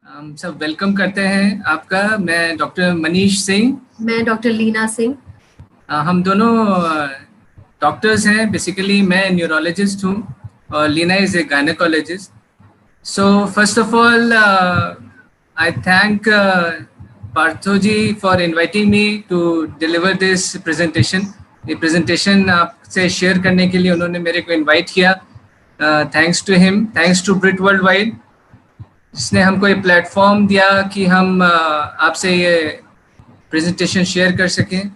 हम सब वेलकम करते हैं आपका। मैं डॉक्टर मनीष सिंह। मैं डॉक्टर लीना सिंह। हम दोनों डॉक्टर्स हैं। बेसिकली मैं न्यूरोलॉजिस्ट हूँ और Leena is a gynaecologist. So first of all I thank Partho ji for inviting me to deliver this presentation. ये प्रेजेंटेशन आपसे शेयर करने के लिए उन्होंने मेरे को इनवाइट किया। Thanks to him, thanks to Brit World Wide, जिसने हमको ये प्लेटफॉर्म दिया कि हम आपसे ये प्रेजेंटेशन शेयर कर सकें।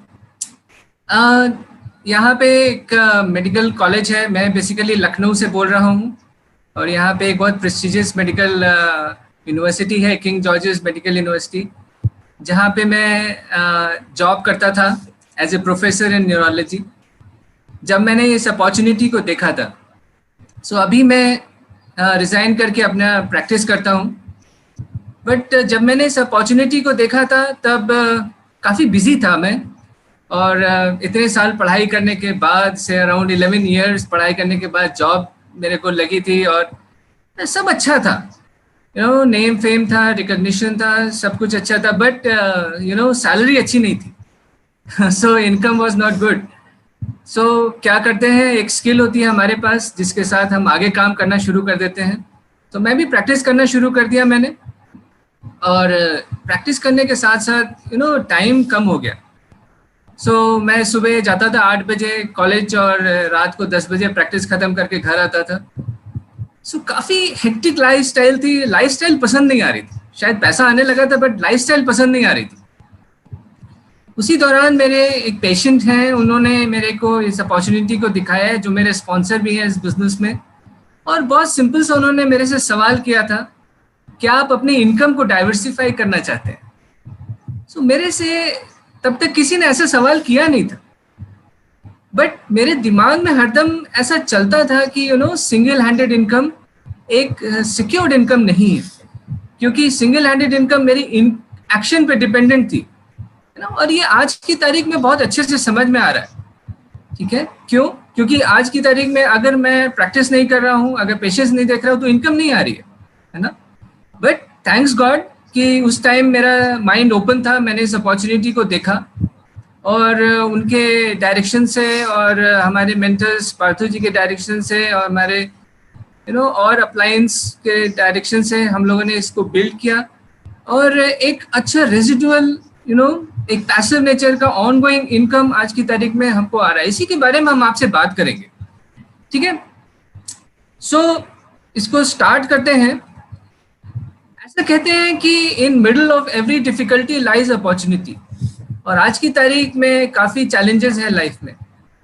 यहाँ पे एक मेडिकल कॉलेज है। मैं बेसिकली लखनऊ से बोल रहा हूँ और यहाँ पे एक बहुत प्रेस्टिजियस मेडिकल यूनिवर्सिटी है, किंग जॉर्जेस मेडिकल यूनिवर्सिटी, जहाँ पे मैं जॉब करता था as a professor in neurology. जब मैंने इस अपॉर्चुनिटी को देखा था, सो अभी मैं रिज़ाइन करके अपना प्रैक्टिस करता हूँ। बट जब मैंने इस अपॉर्चुनिटी को देखा था तब काफ़ी बिजी था मैं, और इतने साल पढ़ाई करने के बाद से अराउंड 11 इयर्स पढ़ाई करने के बाद जॉब मेरे को लगी थी और सब अच्छा था। नेम फेम था, रिकग्निशन था, सब कुछ अच्छा था, बट सैलरी अच्छी नहीं थी। So income was not good. So क्या करते हैं, एक स्किल होती है हमारे पास जिसके साथ हम आगे काम करना शुरू कर देते हैं। तो मैं भी प्रैक्टिस करना शुरू कर दिया मैंने, और प्रैक्टिस करने के साथ साथ टाइम कम हो गया। सो मैं सुबह जाता था 8 बजे कॉलेज और रात को 10 बजे प्रैक्टिस ख़त्म करके घर आता था। सो काफ़ी हेक्टिक लाइफस्टाइल थी। लाइफस्टाइल पसंद नहीं आ रही थी। शायद पैसा आने लगा था बट लाइफस्टाइल पसंद नहीं आ रही थी। उसी दौरान मेरे एक पेशेंट हैं, उन्होंने मेरे को इस अपॉर्चुनिटी को दिखाया है, जो मेरे स्पॉन्सर भी हैं इस बिज़नेस में। और बहुत सिंपल सा उन्होंने मेरे से सवाल किया था, क्या आप अपनी इनकम को डाइवर्सिफाई करना चाहते हैं? सो मेरे से तब तक किसी ने ऐसा सवाल किया नहीं था, बट मेरे दिमाग में हरदम ऐसा चलता था कि सिंगल हैंडेड इनकम एक सिक्योर्ड इनकम नहीं है, क्योंकि सिंगल हैंडेड इनकम मेरी एक्शन पे डिपेंडेंट थी ना। और ये आज की तारीख में बहुत अच्छे से समझ में आ रहा है। ठीक है, क्यों? क्योंकि आज की तारीख में अगर मैं प्रैक्टिस नहीं कर रहा हूँ, अगर पेशेंस नहीं देख रहा हूँ, तो इनकम नहीं आ रही है ना। बट थैंक्स गॉड कि उस टाइम मेरा माइंड ओपन था, मैंने इस अपॉर्चुनिटी को देखा और उनके डायरेक्शन से और हमारे मेंटर्स पार्थो जी के डायरेक्शन से और हमारे और अप्लायंस के डायरेक्शन से हम लोगों ने इसको बिल्ड किया, और एक अच्छा रेजिडुअल एक पैसिव नेचर का ऑनगोइंग इनकम आज की तारीख में हमको आ रहा है। इसी के बारे में हम आपसे बात करेंगे। ठीक है, सो इसको स्टार्ट करते हैं। ऐसा कहते हैं कि in middle of every difficulty lies opportunity. और आज की तारीख में काफ़ी चैलेंजेस हैं लाइफ में।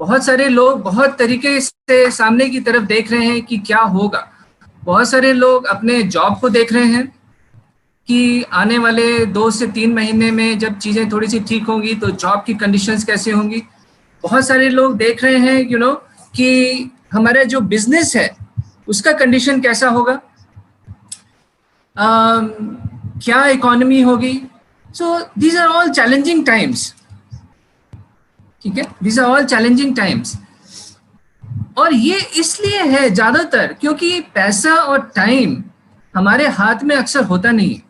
बहुत सारे लोग बहुत तरीके से सामने की तरफ देख रहे हैं कि क्या होगा। बहुत सारे लोग अपने जॉब को देख रहे हैं कि आने वाले 2 से 3 महीने में जब चीज़ें थोड़ी सी ठीक होंगी तो जॉब की कंडीशंस कैसे होंगी। बहुत सारे लोग देख रहे हैं कि हमारा जो बिजनेस है उसका कंडीशन कैसा होगा, क्या इकोनॉमी होगी। So these are all challenging times. ठीक है, these are all challenging times. और ये इसलिए है ज़्यादातर क्योंकि पैसा और टाइम हमारे हाथ में अक्सर होता नहीं है।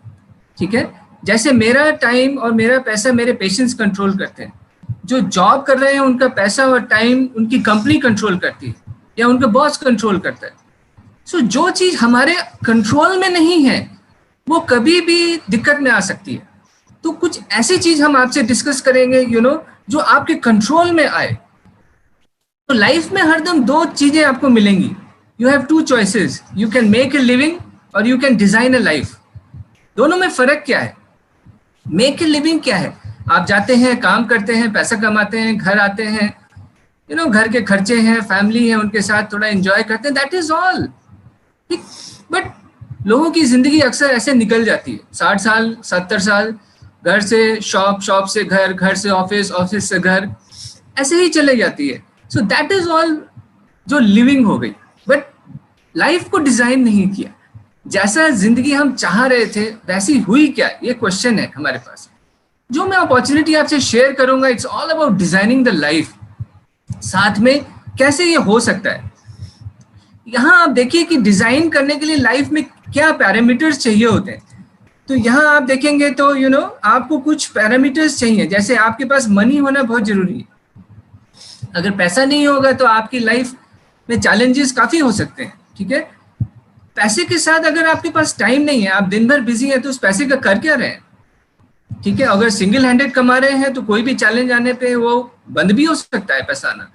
ठीक है, जैसे मेरा टाइम और मेरा पैसा मेरे पेशेंट्स कंट्रोल करते हैं। जो जॉब कर रहे हैं उनका पैसा और टाइम उनकी कंपनी कंट्रोल करती है या उनका बॉस कंट्रोल करता है। सो जो चीज़ हमारे कंट्रोल में नहीं है वो कभी भी दिक्कत में आ सकती है। तो कुछ ऐसी चीज़ हम आपसे डिस्कस करेंगे जो आपके कंट्रोल में आए। तो लाइफ में हरदम 2 चीज़ें आपको मिलेंगी। You have 2 choices, you can make a living और you can design a life. दोनों में फ़र्क क्या है? मेक ए लिविंग क्या है? आप जाते हैं, काम करते हैं, पैसा कमाते हैं, घर आते हैं, घर के खर्चे हैं, फैमिली है, उनके साथ थोड़ा एंजॉय करते हैं, दैट इज़ ऑल। ठीक, बट लोगों की ज़िंदगी अक्सर ऐसे निकल जाती है। 60 साल 70 साल घर से शॉप, शॉप से घर, घर से ऑफिस, ऑफिस से घर, ऐसे ही चले जाती है। सो दैट इज़ ऑल जो लिविंग हो गई। बट लाइफ को डिज़ाइन नहीं किया। जैसा जिंदगी हम चाह रहे थे वैसी हुई क्या, ये क्वेश्चन है हमारे पास। जो मैं अपॉर्चुनिटी आपसे शेयर करूंगा, it's all about designing the life. साथ में कैसे ये हो सकता है, यहाँ आप देखिए कि डिजाइन करने के लिए लाइफ में क्या पैरामीटर्स चाहिए होते हैं। तो यहाँ आप देखेंगे तो आपको कुछ पैरामीटर्स चाहिए, जैसे आपके पास मनी होना बहुत जरूरी है। अगर पैसा नहीं होगा तो आपकी लाइफ में चैलेंजेस काफी हो सकते हैं, ठीक है। पैसे के साथ अगर आपके पास टाइम नहीं है, आप दिन भर बिजी हैं, तो उस पैसे का कर क्या रहे हैं, ठीक है। अगर सिंगल हैंडेड कमा रहे हैं तो कोई भी चैलेंज आने पे वो बंद भी हो सकता है पैसा आना।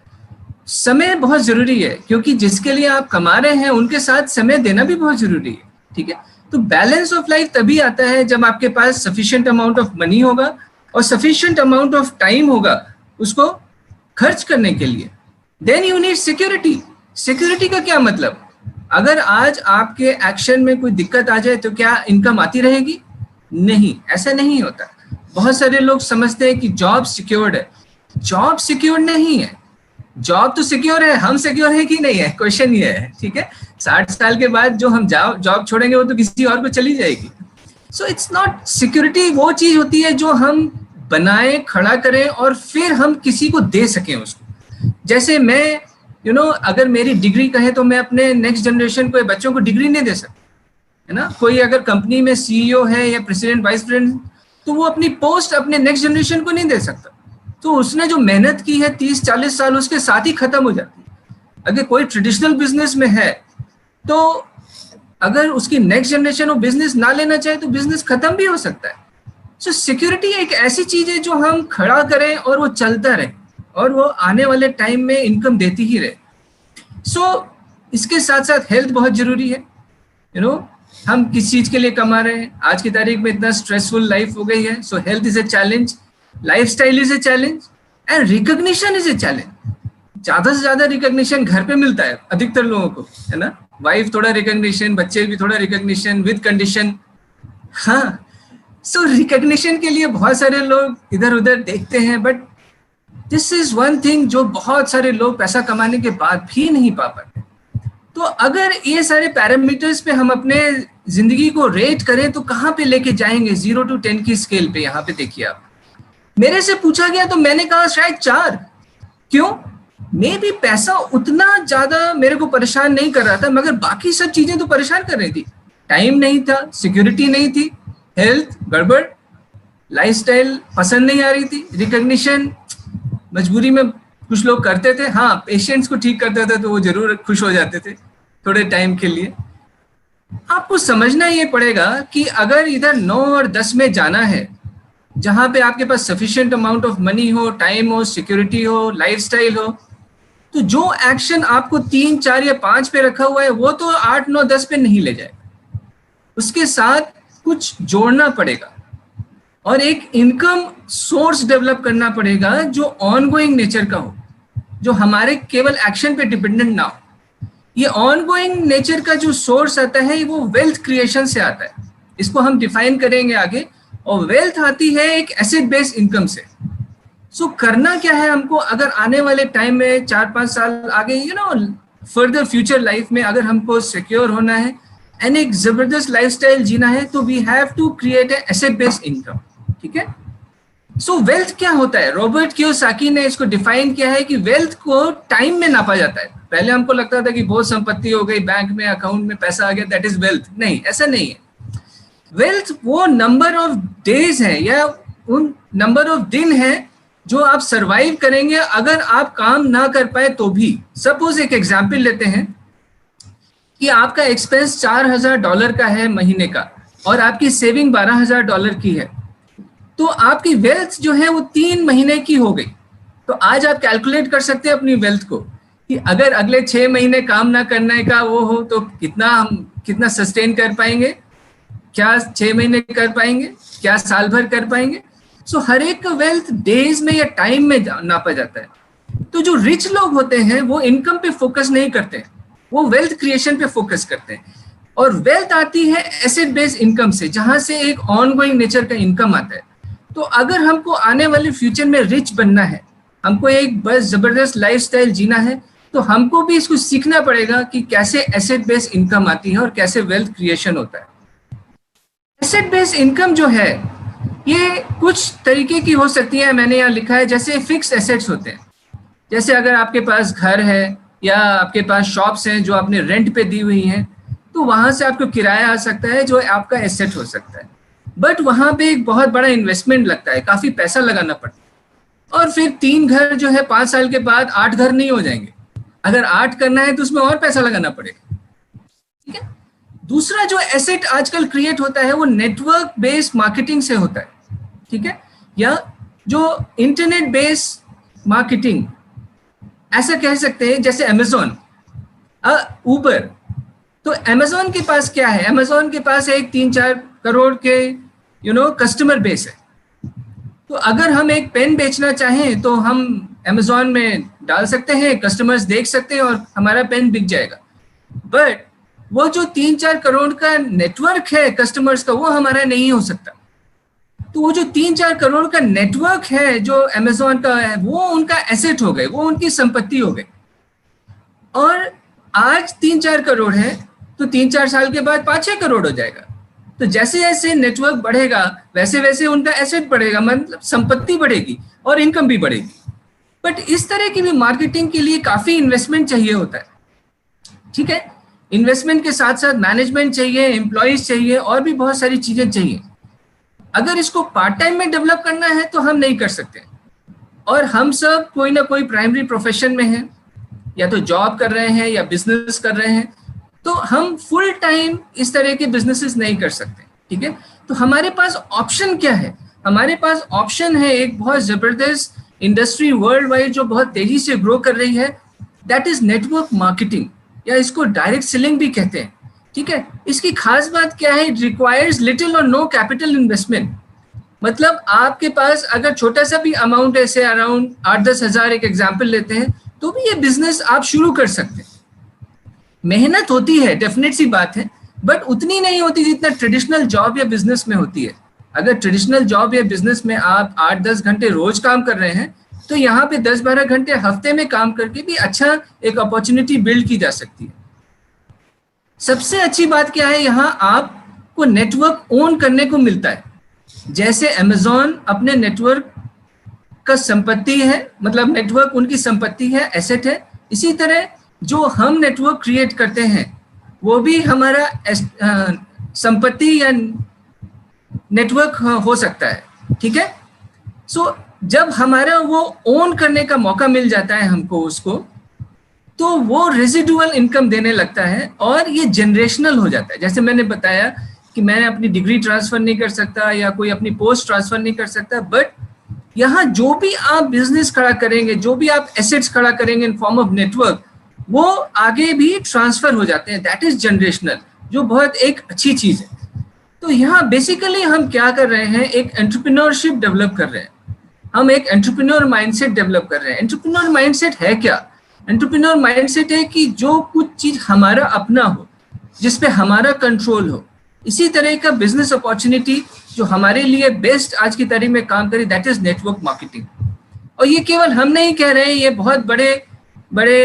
समय बहुत जरूरी है, क्योंकि जिसके लिए आप कमा रहे हैं उनके साथ समय देना भी बहुत जरूरी है, ठीक है। तो बैलेंस ऑफ लाइफ तभी आता है जब आपके पास सफिशिएंट अमाउंट ऑफ मनी होगा और सफिशिएंट अमाउंट ऑफ टाइम होगा उसको खर्च करने के लिए। Then you need security. Security का क्या मतलब, अगर आज आपके एक्शन में कोई दिक्कत आ जाए तो क्या इनकम आती रहेगी? नहीं, ऐसा नहीं होता। बहुत सारे लोग समझते हैं कि जॉब सिक्योर्ड है। जॉब सिक्योर्ड नहीं है। जॉब तो सिक्योर है, हम सिक्योर है कि नहीं है, क्वेश्चन ये है, ठीक है। 60 साल के बाद जो हम जॉब छोड़ेंगे वो तो किसी और को चली जाएगी। So it's not security. वो चीज होती है जो हम बनाएं, खड़ा करें और फिर हम किसी को दे सकें उसको। जैसे मैं अगर मेरी डिग्री कहे तो मैं अपने नेक्स्ट जनरेशन को, बच्चों को डिग्री नहीं दे सकता, है ना। कोई अगर कंपनी में सीईओ है या प्रेसिडेंट, वाइस प्रेसिडेंट, तो वो अपनी पोस्ट अपने नेक्स्ट जनरेशन को नहीं दे सकता। तो उसने जो मेहनत की है 30-40 साल, उसके साथ ही खत्म हो जाती है। अगर कोई ट्रेडिशनल बिजनेस में है तो अगर उसकी नेक्स्ट जनरेशन वो बिजनेस ना लेना चाहे तो बिजनेस खत्म भी हो सकता है। सो सिक्योरिटी एक ऐसी चीज है जो हम खड़ा करें और वो चलता रहे और वो आने वाले टाइम में इनकम देती ही रहे। सो इसके साथ साथ हेल्थ बहुत जरूरी है। हम किस चीज के लिए कमा रहे हैं, आज की तारीख में इतना स्ट्रेसफुल लाइफ हो गई है। सो health is a challenge, lifestyle is a challenge and recognition is a challenge. ज्यादा से ज्यादा रिकॉग्निशन घर पे मिलता है अधिकतर लोगों को, है ना। वाइफ थोड़ा रिकॉग्निशन, बच्चे भी थोड़ा रिकॉग्निशन विद कंडीशन। हाँ, सो रिकॉग्निशन के लिए बहुत सारे लोग इधर उधर देखते हैं, but this is one thing जो बहुत सारे लोग पैसा कमाने के बाद भी नहीं पा पाते। तो अगर ये सारे पैरामीटर्स पे हम अपने जिंदगी को रेट करें तो कहाँ पे लेके जाएंगे 0 to 10 की स्केल पे? यहाँ पे देखिए आप, मेरे से पूछा गया तो मैंने कहा शायद 4। क्यों? मे भी पैसा उतना ज्यादा मेरे को परेशान नहीं कर रहा था, मगर बाकी सब चीजें तो परेशान कर रही थी। टाइम नहीं था, सिक्योरिटी नहीं थी, हेल्थ गड़बड़, लाइफस्टाइल पसंद नहीं आ रही थी, रिकॉग्निशन मजबूरी में कुछ लोग करते थे। हाँ, पेशेंट्स को ठीक करते थे तो वो जरूर खुश हो जाते थे थोड़े टाइम के लिए। आपको समझना ये पड़ेगा कि अगर इधर 9 और 10 में जाना है, जहां पे आपके पास सफिशिएंट अमाउंट ऑफ मनी हो, टाइम हो, सिक्योरिटी हो, लाइफस्टाइल हो, तो जो एक्शन आपको 3, 4 या 5 पे रखा हुआ है वो तो 8, 9, 10 पे नहीं ले जाएगा। उसके साथ कुछ जोड़ना पड़ेगा और एक इनकम सोर्स डेवलप करना पड़ेगा जो ऑनगोइंग नेचर का हो, जो हमारे केवल एक्शन पे डिपेंडेंट ना हो। ये ऑनगोइंग नेचर का जो सोर्स आता है वो वेल्थ क्रिएशन से आता है, इसको हम डिफाइन करेंगे आगे। और वेल्थ आती है एक एसेट बेस्ड इनकम से। सो करना क्या है हमको, अगर आने वाले टाइम में 4-5 साल आगे फर्दर फ्यूचर लाइफ में अगर हमको सिक्योर होना है एंड एक जबरदस्त लाइफस्टाइल जीना है, तो we have to create a asset based income, ठीक है। सो वेल्थ क्या होता है? रॉबर्ट कियोसाकी ने इसको डिफाइन किया है कि वेल्थ को टाइम में नापा जाता है। पहले हमको लगता था कि बहुत संपत्ति हो गई, बैंक में अकाउंट में पैसा आ गया, दैट इज वेल्थ। नहीं, ऐसा नहीं है। वेल्थ वो नंबर ऑफ डेज है या उन नंबर ऑफ दिन है जो आप सरवाइव करेंगे अगर आप काम ना कर पाए तो भी। सपोज एक एग्जाम्पल लेते हैं कि आपका एक्सपेंस $4000 का है महीने का और आपकी सेविंग $12000 की है, तो आपकी वेल्थ जो है वो 3 महीने की हो गई। तो आज आप कैलकुलेट कर सकते हैं अपनी वेल्थ को कि अगर अगले 6 महीने काम ना करने का वो हो तो कितना सस्टेन कर पाएंगे, क्या 6 महीने कर पाएंगे, क्या साल भर कर पाएंगे। सो हर एक का वेल्थ डेज में या टाइम में नापा जाता है। तो जो रिच लोग होते हैं वो इनकम पे फोकस नहीं करते, वो वेल्थ क्रिएशन पे फोकस करते हैं। और वेल्थ आती है एसेट बेस्ड इनकम से, जहां से एक ऑनगोइंग नेचर का इनकम आता है। तो अगर हमको आने वाले फ्यूचर में रिच बनना है, हमको एक बस जबरदस्त लाइफस्टाइल जीना है, तो हमको भी इसको सीखना पड़ेगा कि कैसे एसेट बेस्ड इनकम आती है और कैसे वेल्थ क्रिएशन होता है। एसेट बेस्ड इनकम जो है ये कुछ तरीके की हो सकती है, मैंने यहाँ लिखा है। जैसे फिक्स एसेट्स होते हैं, जैसे अगर आपके पास घर है या आपके पास शॉप्स हैं जो आपने रेंट पे दी हुई हैं, तो वहां से आपको किराया आ सकता है जो आपका एसेट हो सकता है। बट वहां पे एक बहुत बड़ा इन्वेस्टमेंट लगता है, काफी पैसा लगाना पड़ता है। और फिर 3 घर जो है 5 साल के बाद 8 घर नहीं हो जाएंगे। अगर 8 करना है तो उसमें और पैसा लगाना पड़ेगा। ठीक है। दूसरा जो एसेट आजकल क्रिएट होता है वो नेटवर्क बेस्ड मार्केटिंग से होता है। ठीक है। या जो इंटरनेट बेस्ड मार्केटिंग, ऐसा कह सकते हैं जैसे अमेजोन, उबर। तो अमेजोन के पास क्या है? अमेजोन के पास एक 3-4 करोड़ के कस्टमर बेस है। तो अगर हम एक पेन बेचना चाहें तो हम अमेजोन में डाल सकते हैं, कस्टमर्स देख सकते हैं और हमारा पेन बिक जाएगा। बट वो जो 3-4 करोड़ का नेटवर्क है कस्टमर्स का, वो हमारा नहीं हो सकता। तो वो जो 3-4 करोड़ का नेटवर्क है जो अमेजोन का है, वो उनका एसेट हो गए, वो उनकी संपत्ति हो गई। और आज 3-4 करोड़ है तो 3-4 साल के बाद 5-6 करोड़ हो जाएगा। तो जैसे जैसे नेटवर्क बढ़ेगा वैसे वैसे उनका एसेट बढ़ेगा, मतलब संपत्ति बढ़ेगी और इनकम भी बढ़ेगी। बट इस तरह की भी मार्केटिंग के लिए काफी इन्वेस्टमेंट चाहिए होता है। ठीक है। इन्वेस्टमेंट के साथ साथ मैनेजमेंट चाहिए, एम्प्लॉयज चाहिए और भी बहुत सारी चीजें चाहिए। अगर इसको पार्ट टाइम में डेवलप करना है तो हम नहीं कर सकते। और हम सब कोई ना कोई प्राइमरी प्रोफेशन में हैं, या तो जॉब कर रहे हैं या बिजनेस कर रहे हैं, तो हम फुल टाइम इस तरह के बिजनेसेस नहीं कर सकते। ठीक है। तो हमारे पास ऑप्शन क्या है? हमारे पास ऑप्शन है एक बहुत जबरदस्त इंडस्ट्री वर्ल्ड वाइड जो बहुत तेजी से ग्रो कर रही है, दैट इज नेटवर्क मार्केटिंग, या इसको डायरेक्ट सेलिंग भी कहते हैं। ठीक है। इसकी खास बात क्या है? इट रिक्वायर्स लिटिल और नो कैपिटल इन्वेस्टमेंट। मतलब आपके पास अगर छोटा सा भी अमाउंट है, से अराउंड 8-10 हज़ार, एक एग्जाम्पल लेते हैं, तो भी ये बिजनेस आप शुरू कर सकते हैं। मेहनत होती है, डेफिनेट सी बात है, बट उतनी नहीं होती जितना ट्रेडिशनल जॉब या बिजनेस में होती है। अगर ट्रेडिशनल जॉब या बिजनेस में आप 8-10 घंटे रोज काम कर रहे हैं, तो यहाँ पे 10-12 घंटे हफ्ते में काम करके भी अच्छा एक अपॉर्चुनिटी बिल्ड की जा सकती है। सबसे अच्छी बात क्या है? यहाँ आपको नेटवर्क ओन करने को मिलता है। जैसे अमेजॉन अपने नेटवर्क का संपत्ति है, मतलब नेटवर्क उनकी संपत्ति है, एसेट है, इसी तरह जो हम नेटवर्क क्रिएट करते हैं वो भी हमारा संपत्ति या नेटवर्क हो सकता है। ठीक है। सो जब हमारा वो ओन करने का मौका मिल जाता है हमको उसको, तो वो रेजिडुअल इनकम देने लगता है और ये जनरेशनल हो जाता है। जैसे मैंने बताया कि मैं अपनी डिग्री ट्रांसफर नहीं कर सकता या कोई अपनी पोस्ट ट्रांसफर नहीं कर सकता, बट यहाँ जो भी आप बिजनेस खड़ा करेंगे, जो भी आप एसेट्स खड़ा करेंगे इन फॉर्म ऑफ नेटवर्क, वो आगे भी ट्रांसफर हो जाते हैं। दैट इज जनरेशनल, जो बहुत एक अच्छी चीज है। तो यहाँ बेसिकली हम क्या कर रहे हैं? एक एंटरप्रेन्योरशिप डेवलप कर रहे हैं, हम एक एंटरप्रेन्योर माइंडसेट डेवलप कर रहे हैं। एंटरप्रेन्योर माइंडसेट है क्या? एंटरप्रेन्योर माइंडसेट है कि जो कुछ चीज हमारा अपना हो, जिसपे हमारा कंट्रोल हो, इसी तरह का बिजनेस अपॉर्चुनिटी जो हमारे लिए बेस्ट आज की तारीख में काम करे, दैट इज नेटवर्क मार्केटिंग। और ये केवल हम नहीं कह रहे हैं, ये बहुत बड़े बड़े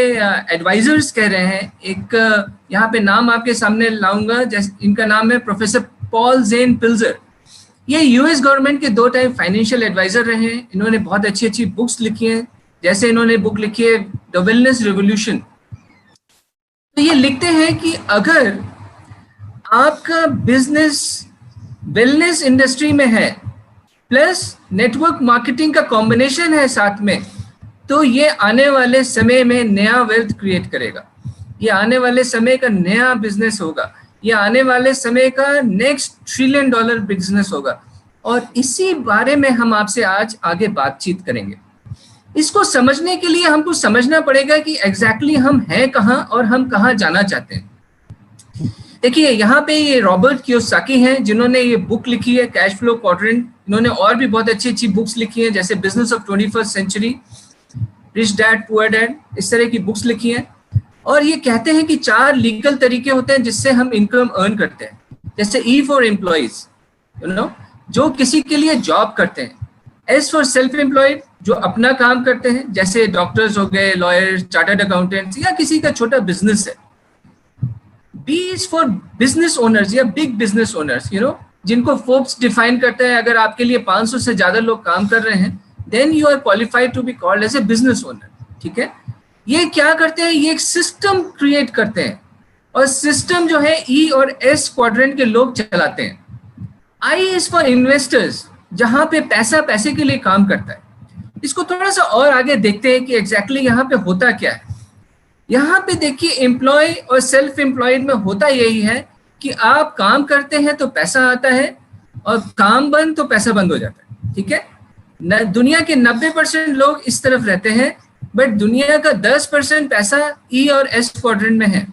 एडवाइजर्स कह रहे हैं। एक यहाँ पे नाम आपके सामने लाऊंगा, जैसे इनका नाम है प्रोफेसर पॉल जेन पिल्जर। ये यूएस गवर्नमेंट के 2 टाइम फाइनेंशियल एडवाइजर रहे हैं। इन्होंने बहुत अच्छी अच्छी बुक्स लिखी हैं, जैसे इन्होंने बुक लिखी है द वेलनेस रिवोल्यूशन। तो ये लिखते हैं कि अगर आपका बिजनेस वेलनेस इंडस्ट्री में है प्लस नेटवर्क मार्केटिंग का कॉम्बिनेशन है साथ में, तो ये आने वाले समय में नया वेल्थ क्रिएट करेगा, ये आने वाले समय का नया बिजनेस होगा, ये आने वाले समय का नेक्स्ट $1 ट्रिलियन बिजनेस होगा। और इसी बारे में हम आपसे आज आगे बातचीत करेंगे। इसको समझने के लिए हमको समझना पड़ेगा कि एग्जैक्टली हम हैं कहाँ और हम कहाँ जाना चाहते हैं। देखिए यहाँ पे ये रॉबर्ट कियोसाकी हैं जिन्होंने ये बुक लिखी है कैश फ्लो क्वाड्रेंट। इन्होंने और भी बहुत अच्छी अच्छी बुक्स लिखी हैं, जैसे business of 21st century, rich dad poor dad, इस तरह की बुक्स लिखी हैं। और ये कहते हैं कि 4 लीगल तरीके होते हैं जिससे हम इनकम अर्न करते हैं। जैसे ई फॉर एम्प्लॉइज, जो किसी के लिए जॉब करते हैं। एस फॉर सेल्फ एम्प्लॉयड, जो अपना काम करते हैं, जैसे डॉक्टर्स हो गए, लॉयर्स, चार्टर्ड अकाउंटेंट्स, या किसी का छोटा बिजनेस है। B is for business owners या बिग बिजनेस ओनर्स, जिनको फोर्ब्स डिफाइन करते हैं अगर आपके लिए 500 से ज्यादा लोग काम कर रहे हैं, then you are qualified to be called as a business owner. ठीक है। ये क्या करते हैं? ये एक सिस्टम क्रिएट करते हैं, और सिस्टम जो है ई और एस क्वाड्रेंट के लोग चलाते हैं। आई इज फॉर इन्वेस्टर्स, जहां पे पैसा पैसे के लिए काम करता है। इसको थोड़ा सा और आगे देखते हैं कि एग्जैक्टली यहाँ पे होता क्या है। यहाँ पे देखिए, एम्प्लॉय और सेल्फ एम्प्लॉयड में होता यही है कि आप काम करते हैं तो पैसा आता है, और काम बंद तो पैसा बंद हो जाता है। ठीक है, दुनिया के 90% लोग इस तरफ रहते हैं, बट दुनिया का 10% पैसा ई और एस क्वाड्रेंट में है।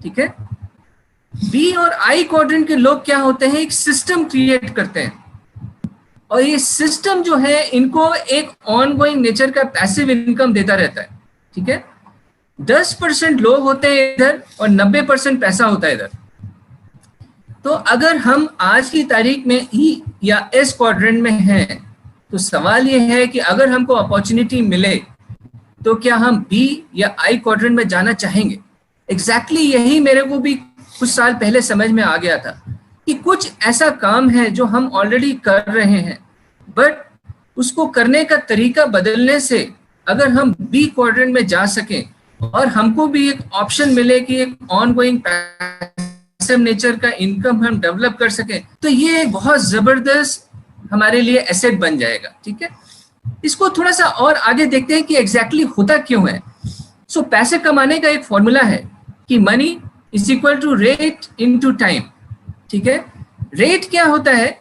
ठीक है, बी और आई क्वाड्रेंट के लोग क्या होते हैं, एक सिस्टम क्रिएट करते हैं, और ये सिस्टम जो है इनको एक ऑनगोइंग नेचर का पैसिव इनकम देता रहता है। ठीक है, 10% लोग होते हैं इधर और 90% पैसा होता है इधर। तो अगर हम आज की तारीख में ई या एस क्वाड्रेंट में हैं, तो सवाल ये है कि अगर हमको अपॉर्चुनिटी मिले तो क्या हम बी या आई क्वाड्रेंट में जाना चाहेंगे। एग्जैक्टली यही मेरे को भी कुछ साल पहले समझ में आ गया था कि कुछ ऐसा काम है जो हम ऑलरेडी कर रहे हैं, बट उसको करने का तरीका बदलने से अगर हम बी क्वाड्रेंट में जा सकें और हमको भी एक ऑप्शन मिले कि एक ऑनगोइंग पैसिव नेचर का इनकम हम डेवलप कर सकें, तो ये एक बहुत जबरदस्त हमारे लिए एसेट बन जाएगा। ठीक है, इसको थोड़ा सा और आगे देखते हैं कि एग्जैक्टली होता क्यों है। सो पैसे कमाने का एक फॉर्मूला है कि money is equal to rate into time. ठीक है, रेट क्या होता है,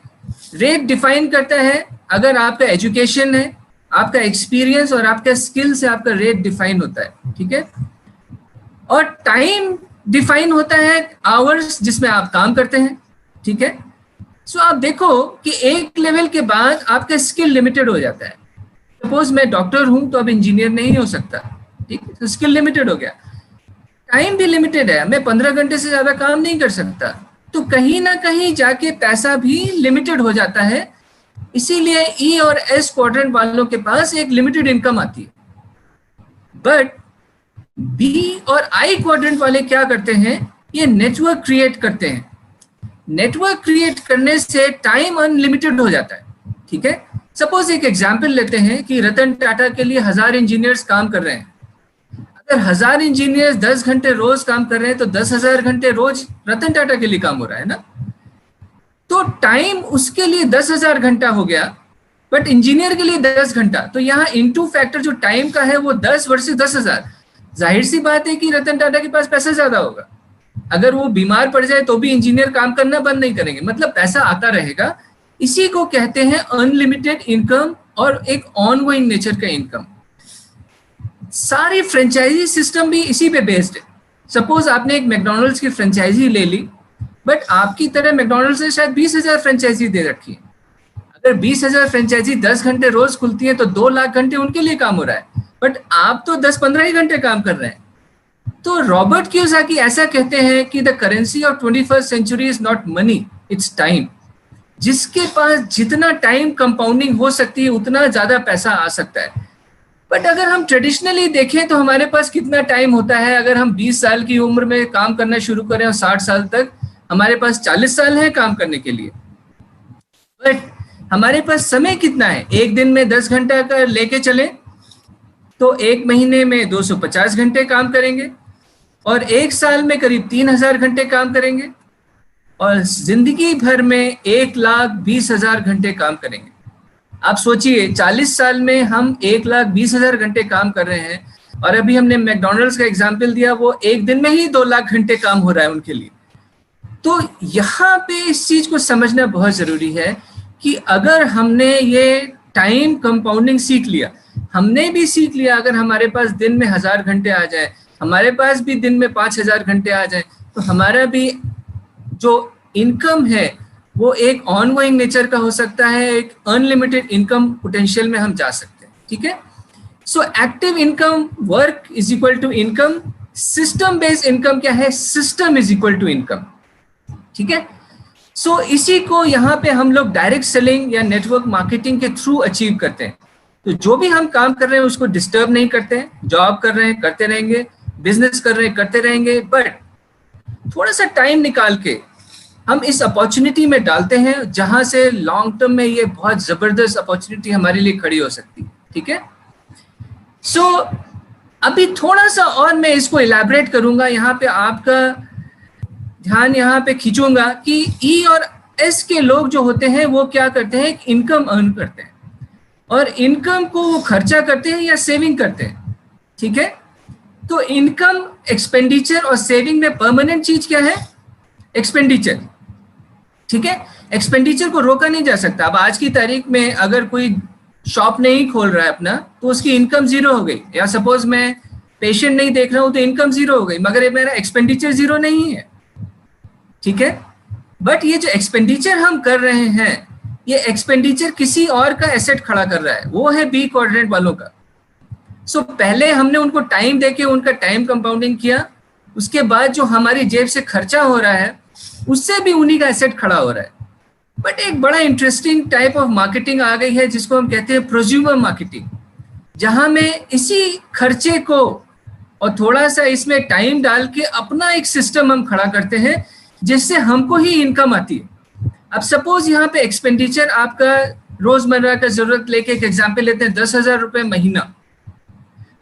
रेट डिफाइन करता है, अगर आपका एजुकेशन है, आपका एक्सपीरियंस और आपका स्किल से आपका रेट डिफाइन होता है। ठीक है, और टाइम डिफाइन होता है आवर्स जिसमें आप काम करते हैं। ठीक है, सो आप देखो कि एक लेवल के बाद आपका स्किल लिमिटेड हो जाता है। सपोज मैं डॉक्टर हूं तो अब इंजीनियर नहीं हो सकता। ठीक है, तो स्किल लिमिटेड हो गया, टाइम भी लिमिटेड है, मैं 15 घंटे से ज्यादा काम नहीं कर सकता, तो कहीं ना कहीं जाके पैसा भी लिमिटेड हो जाता है। इसीलिए ई और एस क्वाड्रेंट वालों के पास एक लिमिटेड इनकम आती है, बट बी और आई क्वाड्रेंट वाले क्या करते हैं, ये नेटवर्क क्रिएट करते हैं। नेटवर्क क्रिएट करने से टाइम अनलिमिटेड हो जाता है। ठीक है, सपोज एक एग्जांपल लेते हैं कि रतन टाटा के लिए 1000 इंजीनियर्स काम कर रहे हैं। अगर 1000 इंजीनियर्स 10 घंटे रोज काम कर रहे हैं तो 10,000 घंटे रोज रतन टाटा के लिए काम हो रहा है ना। तो टाइम उसके लिए 10,000 घंटा हो गया, बट इंजीनियर के लिए 10 घंटा। तो यहाँ इनटू फैक्टर जो टाइम का है वो 10 वर्सेस 10,000। जाहिर सी बात है कि रतन टाटा के पास पैसा ज्यादा होगा। अगर वो बीमार पड़ जाए तो भी इंजीनियर काम करना बंद नहीं करेंगे, मतलब पैसा आता रहेगा। इसी को कहते हैं अनलिमिटेड इनकम और एक ऑनगोइंग नेचर का इनकम। सारी फ्रेंचाइजी सिस्टम भी इसी पे बेस्ड है। सपोज आपने एक मैकडॉनल्ड्स की फ्रेंचाइजी ले ली, बट आपकी तरह मैकडॉनल्ड्स ने शायद 20,000 फ्रेंचाइजी दे रखी है। अगर 20,000 फ्रेंचाइजी 10 घंटे रोज खुलती है तो 2 लाख घंटे उनके लिए काम हो रहा है, बट आप तो 10-15 ही घंटे काम कर रहे हैं। तो रॉबर्ट कियोसाकी ऐसा कहते हैं कि the currency of 21st century is not money, it's time. जिसके पास जितना टाइम कंपाउंडिंग हो सकती है उतना ज्यादा पैसा आ सकता है। बट अगर हम ट्रेडिशनली देखें तो हमारे पास कितना टाइम होता है। अगर हम 20 साल की उम्र में काम करना शुरू करें और 60 साल तक, हमारे पास 40 साल है काम करने के लिए। बट हमारे पास समय कितना है, एक दिन में 10 घंटा का लेके चले तो एक महीने में 250 घंटे काम करेंगे, और एक साल में करीब 3,000 घंटे काम करेंगे, और जिंदगी भर में 1,20,000 घंटे काम करेंगे। आप सोचिए 40 साल में हम 1,20,000 घंटे काम कर रहे हैं, और अभी हमने मैकडॉनल्ड्स का एग्जाम्पल दिया, वो एक दिन में ही 2 लाख घंटे काम हो रहा है उनके लिए। तो यहाँ पे इस चीज को समझना बहुत जरूरी है कि अगर हमने ये टाइम कंपाउंडिंग सीख लिया, हमने भी सीख लिया, अगर हमारे पास दिन में 1000 घंटे आ जाए, हमारे पास भी दिन में 5,000 घंटे आ जाए, तो हमारा भी जो इनकम है वो एक ऑनगोइंग नेचर का हो सकता है, एक अनलिमिटेड इनकम पोटेंशियल में हम जा सकते हैं। ठीक है, so active income work is equal to income. System based income क्या है, system is equal to income. ठीक है, सो इसी को यहाँ पे हम लोग डायरेक्ट सेलिंग या नेटवर्क मार्केटिंग के थ्रू अचीव करते हैं। तो जो भी हम काम कर रहे हैं उसको डिस्टर्ब नहीं करते हैं, जॉब कर रहे हैं करते रहेंगे, बिजनेस कर रहे हैं करते रहेंगे, बट थोड़ा सा टाइम निकाल के हम इस अपॉर्चुनिटी में डालते हैं जहां से लॉन्ग टर्म में ये बहुत जबरदस्त अपॉर्चुनिटी हमारे लिए खड़ी हो सकती है। ठीक है, सो अभी थोड़ा सा और मैं इसको इलैबोरेट करूंगा, यहाँ पे आपका ध्यान यहाँ पे खींचूंगा कि ई और एस के लोग जो होते हैं वो क्या करते हैं, इनकम अर्न करते हैं और इनकम को वो खर्चा करते हैं या सेविंग करते हैं, ठीक है। तो इनकम, एक्सपेंडिचर और सेविंग में परमानेंट चीज क्या है, एक्सपेंडिचर, ठीक है। एक्सपेंडिचर को रोका नहीं जा सकता। अब आज की तारीख में अगर कोई शॉप नहीं खोल रहा है अपना तो उसकी इनकम जीरो हो गई, या सपोज मैं पेशेंट नहीं देख रहा हूं तो इनकम जीरो हो गई, मगर ये मेरा एक्सपेंडिचर जीरो नहीं है, ठीक है। बट ये जो एक्सपेंडिचर हम कर रहे हैं, ये एक्सपेंडिचर किसी और का एसेट खड़ा कर रहा है, वो है बी क्वाड्रेंट वालों का। सो पहले हमने उनको टाइम देके उनका टाइम कंपाउंडिंग किया, उसके बाद जो हमारी जेब से खर्चा हो रहा है उससे भी उन्हीं का एसेट खड़ा हो रहा है। बट एक बड़ा इंटरेस्टिंग टाइप ऑफ मार्केटिंग आ गई है जिसको हम कहते हैं प्रोज्यूमर मार्केटिंग, जहां में इसी खर्चे को और थोड़ा सा इसमें टाइम डाल के अपना एक सिस्टम हम खड़ा करते हैं जिससे हमको ही इनकम आती है। अब सपोज यहाँ पे एक्सपेंडिचर आपका रोजमर्रा का जरूरत लेके एक एग्जाम्पल लेते हैं 10,000 रुपये महीना।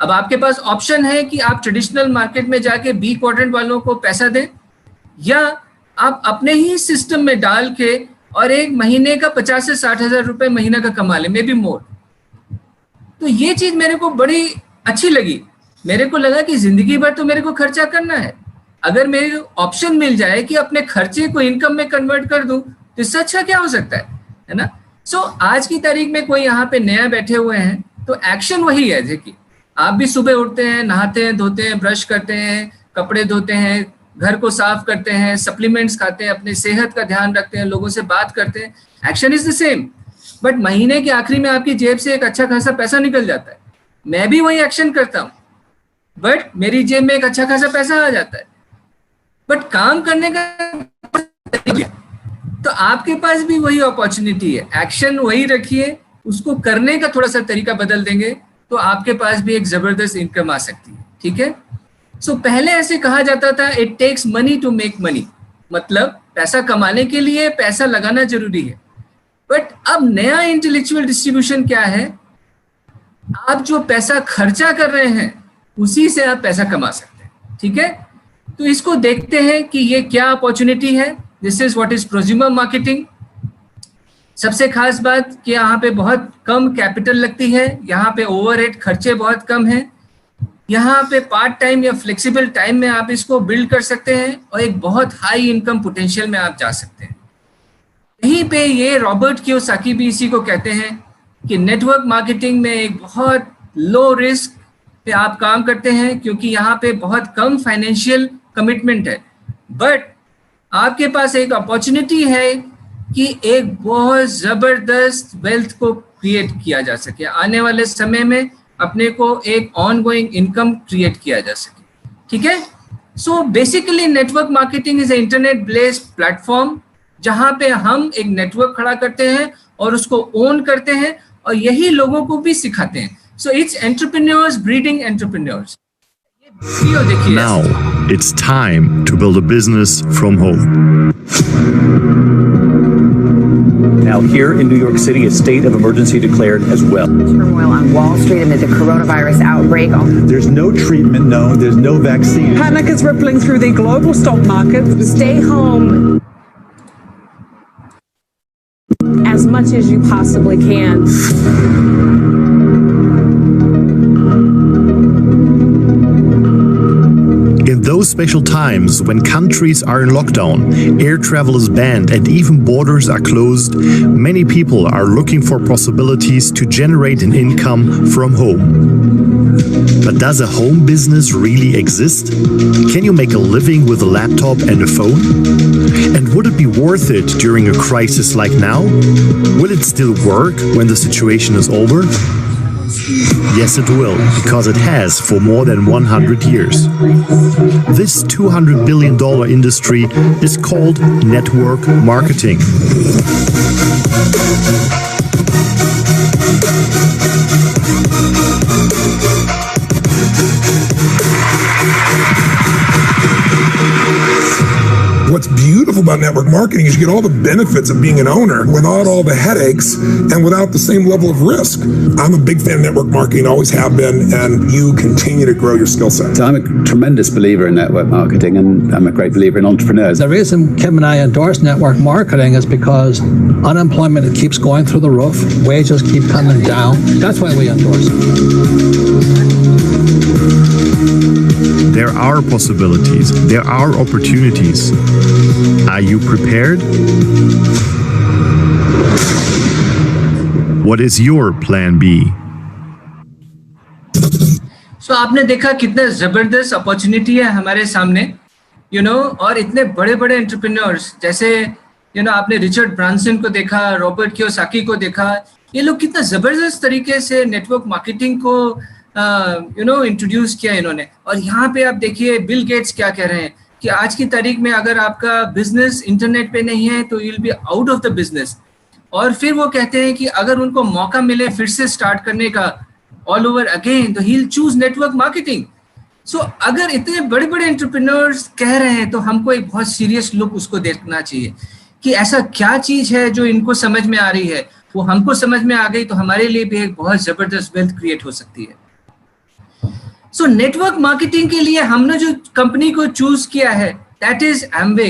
अब आपके पास ऑप्शन है कि आप ट्रेडिशनल मार्केट में जाके बी क्वाड्रेंट वालों को पैसा दें, या आप अपने ही सिस्टम में डाल के और एक महीने का 50 से 60,000 रुपये महीना का कमा ले, मे बी मोर। तो ये चीज मेरे को बड़ी अच्छी लगी। मेरे को लगा कि जिंदगी भर तो मेरे को खर्चा करना है, अगर मेरे ऑप्शन मिल जाए कि अपने खर्चे को इनकम में कन्वर्ट कर दूं तो इससे अच्छा क्या हो सकता है ना। सो आज की तारीख में कोई यहाँ पे नया बैठे हुए हैं तो एक्शन वही है। देखिए, आप भी सुबह उठते हैं, नहाते हैं, धोते हैं, ब्रश करते हैं, कपड़े धोते हैं, घर को साफ करते हैं, सप्लीमेंट्स खाते हैं, अपनी सेहत का ध्यान रखते हैं, लोगों से बात करते हैं, action is the same. But महीने के आखिरी में आपकी जेब से एक अच्छा खासा पैसा निकल जाता है। मैं भी वही एक्शन करता हूँ, बट मेरी जेब में एक अच्छा खासा पैसा आ जाता है। बट काम करने का तो आपके पास भी वही अपॉर्चुनिटी है, एक्शन वही रखिए, उसको करने का थोड़ा सा तरीका बदल देंगे तो आपके पास भी एक जबरदस्त इनकम आ सकती है, ठीक है। सो पहले ऐसे कहा जाता था, it takes money to make money, मतलब पैसा कमाने के लिए पैसा लगाना जरूरी है। बट अब नया इंटेलेक्चुअल डिस्ट्रीब्यूशन क्या है, आप जो पैसा खर्चा कर रहे हैं उसी से आप पैसा कमा सकते हैं, ठीक है। तो इसको देखते हैं कि ये क्या अपॉर्चुनिटी है। This is what is prosumer marketing. सबसे खास बात कि यहाँ पे बहुत कम कैपिटल लगती है, यहाँ पे ओवरहेड खर्चे बहुत कम हैं, यहाँ पे पार्ट टाइम या फ्लेक्सिबल टाइम में आप इसको बिल्ड कर सकते हैं और एक बहुत हाई इनकम पोटेंशियल में आप जा सकते हैं। यहीं पे ये रॉबर्ट कियोसाकी भी इसी को कहते हैं कि नेटवर्क मार्केटिंग में एक बहुत लो रिस्क पे आप काम करते हैं, क्योंकि यहाँ पे बहुत कम फाइनेंशियल कमिटमेंट है, बट आपके पास एक अपॉर्चुनिटी है कि एक बहुत जबरदस्त वेल्थ को क्रिएट किया जा सके, आने वाले समय में अपने को एक ऑनगोइंग इनकम क्रिएट किया जा सके, ठीक है। So basically network marketing is a internet based platform जहां पे हम एक नेटवर्क खड़ा करते हैं और उसको ओन करते हैं और यही लोगों को भी सिखाते हैं। So it's entrepreneurs breeding entrepreneurs. Now it's time to build a business from home. Now here in New York City, a state of emergency declared as well. Turmoil on Wall Street amid the coronavirus outbreak. There's no treatment known. There's no vaccine. Panic is rippling through the global stock market. Stay home as much as you possibly can. In those special times when countries are in lockdown, air travel is banned and even borders are closed, many people are looking for possibilities to generate an income from home. But does a home business really exist? Can you make a living with a laptop and a phone? And would it be worth it during a crisis like now? Will it still work when the situation is over? Yes, it will, because it has for more than 100 years. This $200 billion industry is called network marketing. What's beautiful about network marketing is you get all the benefits of being an owner without all the headaches and without the same level of risk. I'm a big fan of network marketing, always have been, and you continue to grow your skill set. So I'm a tremendous believer in network marketing, and I'm a great believer in entrepreneurs. The reason Kim and I endorse network marketing is because unemployment keeps going through the roof, wages keep coming down. That's why we endorse it. There are possibilities. There are opportunities. Are you prepared? What is your plan B? So आपने देखा कितना जबरदस्त opportunity है हमारे सामने, और इतने बड़े बड़े एंटरप्रेन्योर्स जैसे आपने रिचर्ड ब्रांसन को देखा, रॉबर्ट कियोसाकी को देखा, ये लोग कितना जबरदस्त तरीके से नेटवर्क मार्केटिंग को इंट्रोड्यूस किया इन्होंने। और यहाँ पे आप देखिए बिल गेट्स क्या कह रहे हैं कि आज की तारीख में अगर आपका बिजनेस इंटरनेट पे नहीं है तो you will be out of the business. और फिर वो कहते हैं कि अगर उनको मौका मिले फिर से स्टार्ट करने का ऑल ओवर अगेन तो he will choose network marketing. So अगर इतने बड़े बड़े एंटरप्रेन्योर्स कह रहे हैं तो हमको एक बहुत सीरियस लुक उसको देखना चाहिए कि ऐसा क्या चीज है जो इनको समझ में आ रही है, वो हमको समझ में आ गई तो हमारे लिए भी एक बहुत जबरदस्त वेल्थ क्रिएट हो सकती है। सो नेटवर्क मार्केटिंग के लिए हमने जो कंपनी को चूज किया है दैट इज एम्वे।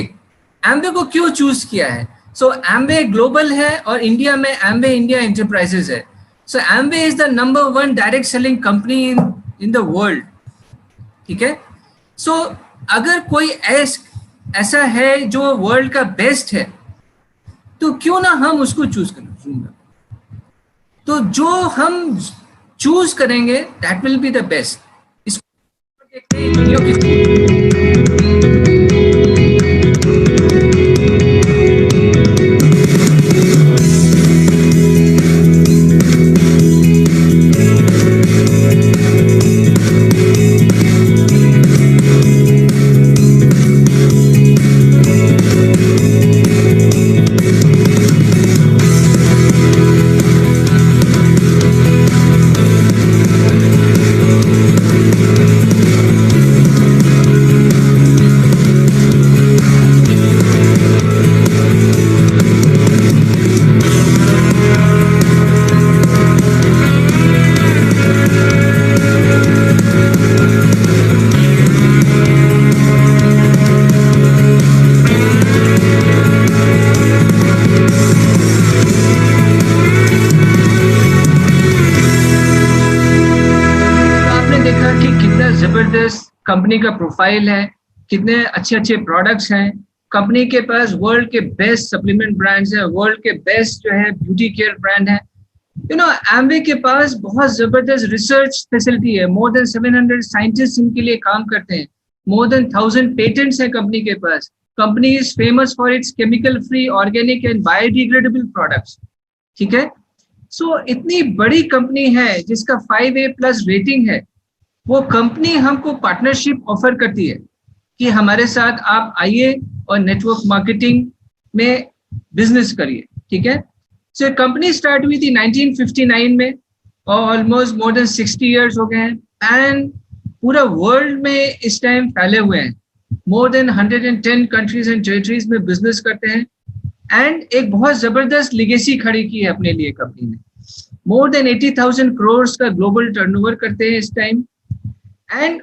एम्वे को क्यों चूज किया है? सो एम्वे ग्लोबल है और इंडिया में एम्वे इंडिया एंटरप्राइजेस है। So Amway is the number 1 direct selling company in the world. ठीक है, सो अगर कोई ऐसा है जो वर्ल्ड का बेस्ट है तो क्यों ना हम उसको चूज करें। तो जो हम चूज करेंगे that will be the best. Company का प्रोफाइल है, कितने अच्छे अच्छे प्रोडक्ट्स हैं। कंपनी के पास वर्ल्ड के बेस्ट सप्लीमेंट ब्रांड्स हैं, वर्ल्ड के बेस्ट जो है ब्यूटी केयर ब्रांड है। एम्वे के पास बहुत जबरदस्त रिसर्च फैसिलिटी है। मोर देन 700 साइंटिस्ट इनके लिए काम करते हैं। मोर देन 1000 पेटेंट्स हैं कंपनी के पास। Company is famous for its chemical free, organic and biodegradable products. ठीक है, सो इतनी बड़ी कंपनी है जिसका 5A+ रेटिंग है। वो कंपनी हमको पार्टनरशिप ऑफर करती है कि हमारे साथ आप आइए और नेटवर्क मार्केटिंग में बिजनेस करिए। ठीक है, सो कंपनी स्टार्ट हुई थी 1959 में और ऑलमोस्ट मोर देन 60 इयर्स हो गए हैं एंड पूरा वर्ल्ड में इस टाइम फैले हुए हैं। More then 110 countries and territories में बिजनेस करते हैं एंड एक बहुत जबरदस्त लिगेसी खड़ी की है अपने लिए कंपनी ने। मोर देन 80,000 करोड़ का ग्लोबल टर्नओवर करते हैं इस टाइम एंड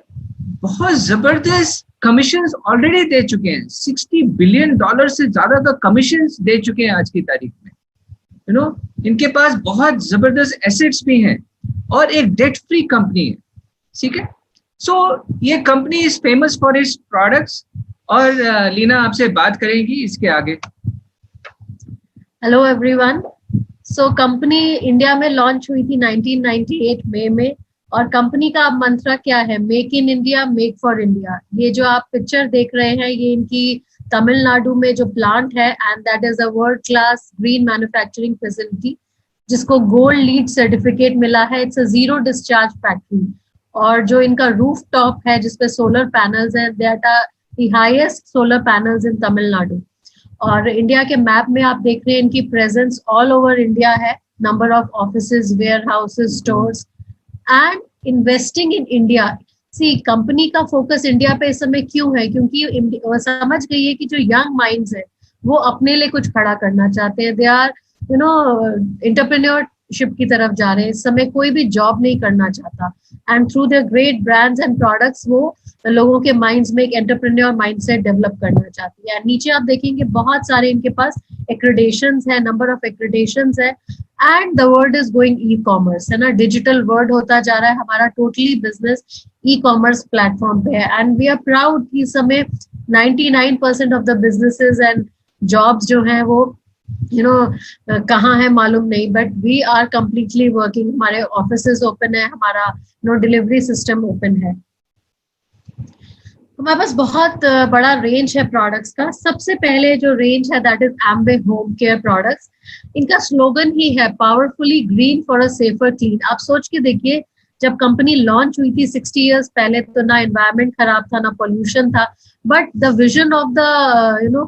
बहुत जबरदस्त कमीशंस ऑलरेडी दे चुके हैं। $60 बिलियन से ज्यादा का कमीशंस दे चुके हैं आज की तारीख में। इनके पास बहुत जबरदस्त एसेट्स भी हैं और एक डेट फ्री कंपनी है। ठीक है, सो ये company is famous for its products और लीना आपसे बात करेंगी इसके आगे। Hello everyone. So company India में लॉन्च हुई थी 1998 मई में और कंपनी का अब मंत्रा क्या है? Make in India, make for India. ये जो आप पिक्चर देख रहे हैं ये इनकी तमिलनाडु में जो प्लांट है and that is a world class green manufacturing facility जिसको गोल्ड लीड सर्टिफिकेट मिला है। It's a zero discharge factory और जो इनका रूफ टॉप है जिसपे सोलर पैनल्स हैं, that are the highest solar panels in Tamil Nadu. और इंडिया के मैप में आप देख रहे हैं इनकी प्रेजेंस ऑल ओवर इंडिया है। Number of offices, warehouses, stores and investing in India. सी कंपनी का फोकस इंडिया पे इस समय क्यों है, क्योंकि वो समझ गई है कि जो यंग माइंड्स है वो अपने लिए कुछ खड़ा करना चाहते हैं, दे आर एंटरप्रेन्योरशिप की तरफ जा रहे हैं। इस समय कोई भी जॉब नहीं करना चाहता, and through their great brands and products वो लोगों के माइंड्स में एक एंटरप्रेन्योर माइंडसेट डेवलप करना चाहती है। नीचे आप देखेंगे बहुत सारे इनके पास एक्रेडिटेशंस है, नंबर ऑफ एक्रेडिटेशंस है, and the world is going e commerce, है ना, डिजिटल वर्ल्ड होता जा रहा है, हमारा totally business e commerce platform पे है। एंड वी आर प्राउड कि इस समय 99% of the businesses and jobs जो है वो कहाँ है मालूम नहीं, but we are completely working, हमारे ऑफिसेज ओपन है, हमारा डिलीवरी सिस्टम ओपन है। हमारे पास बहुत बड़ा रेंज है प्रोडक्ट्स का। सबसे पहले जो रेंज है that is एम्बे home care products. इनका स्लोगन ही है powerfully green for a safer clean. आप सोच के देखिए, जब कंपनी लॉन्च हुई थी 60 इयर्स पहले, तो ना एनवायरनमेंट खराब था ना पोल्यूशन था, but the vision of the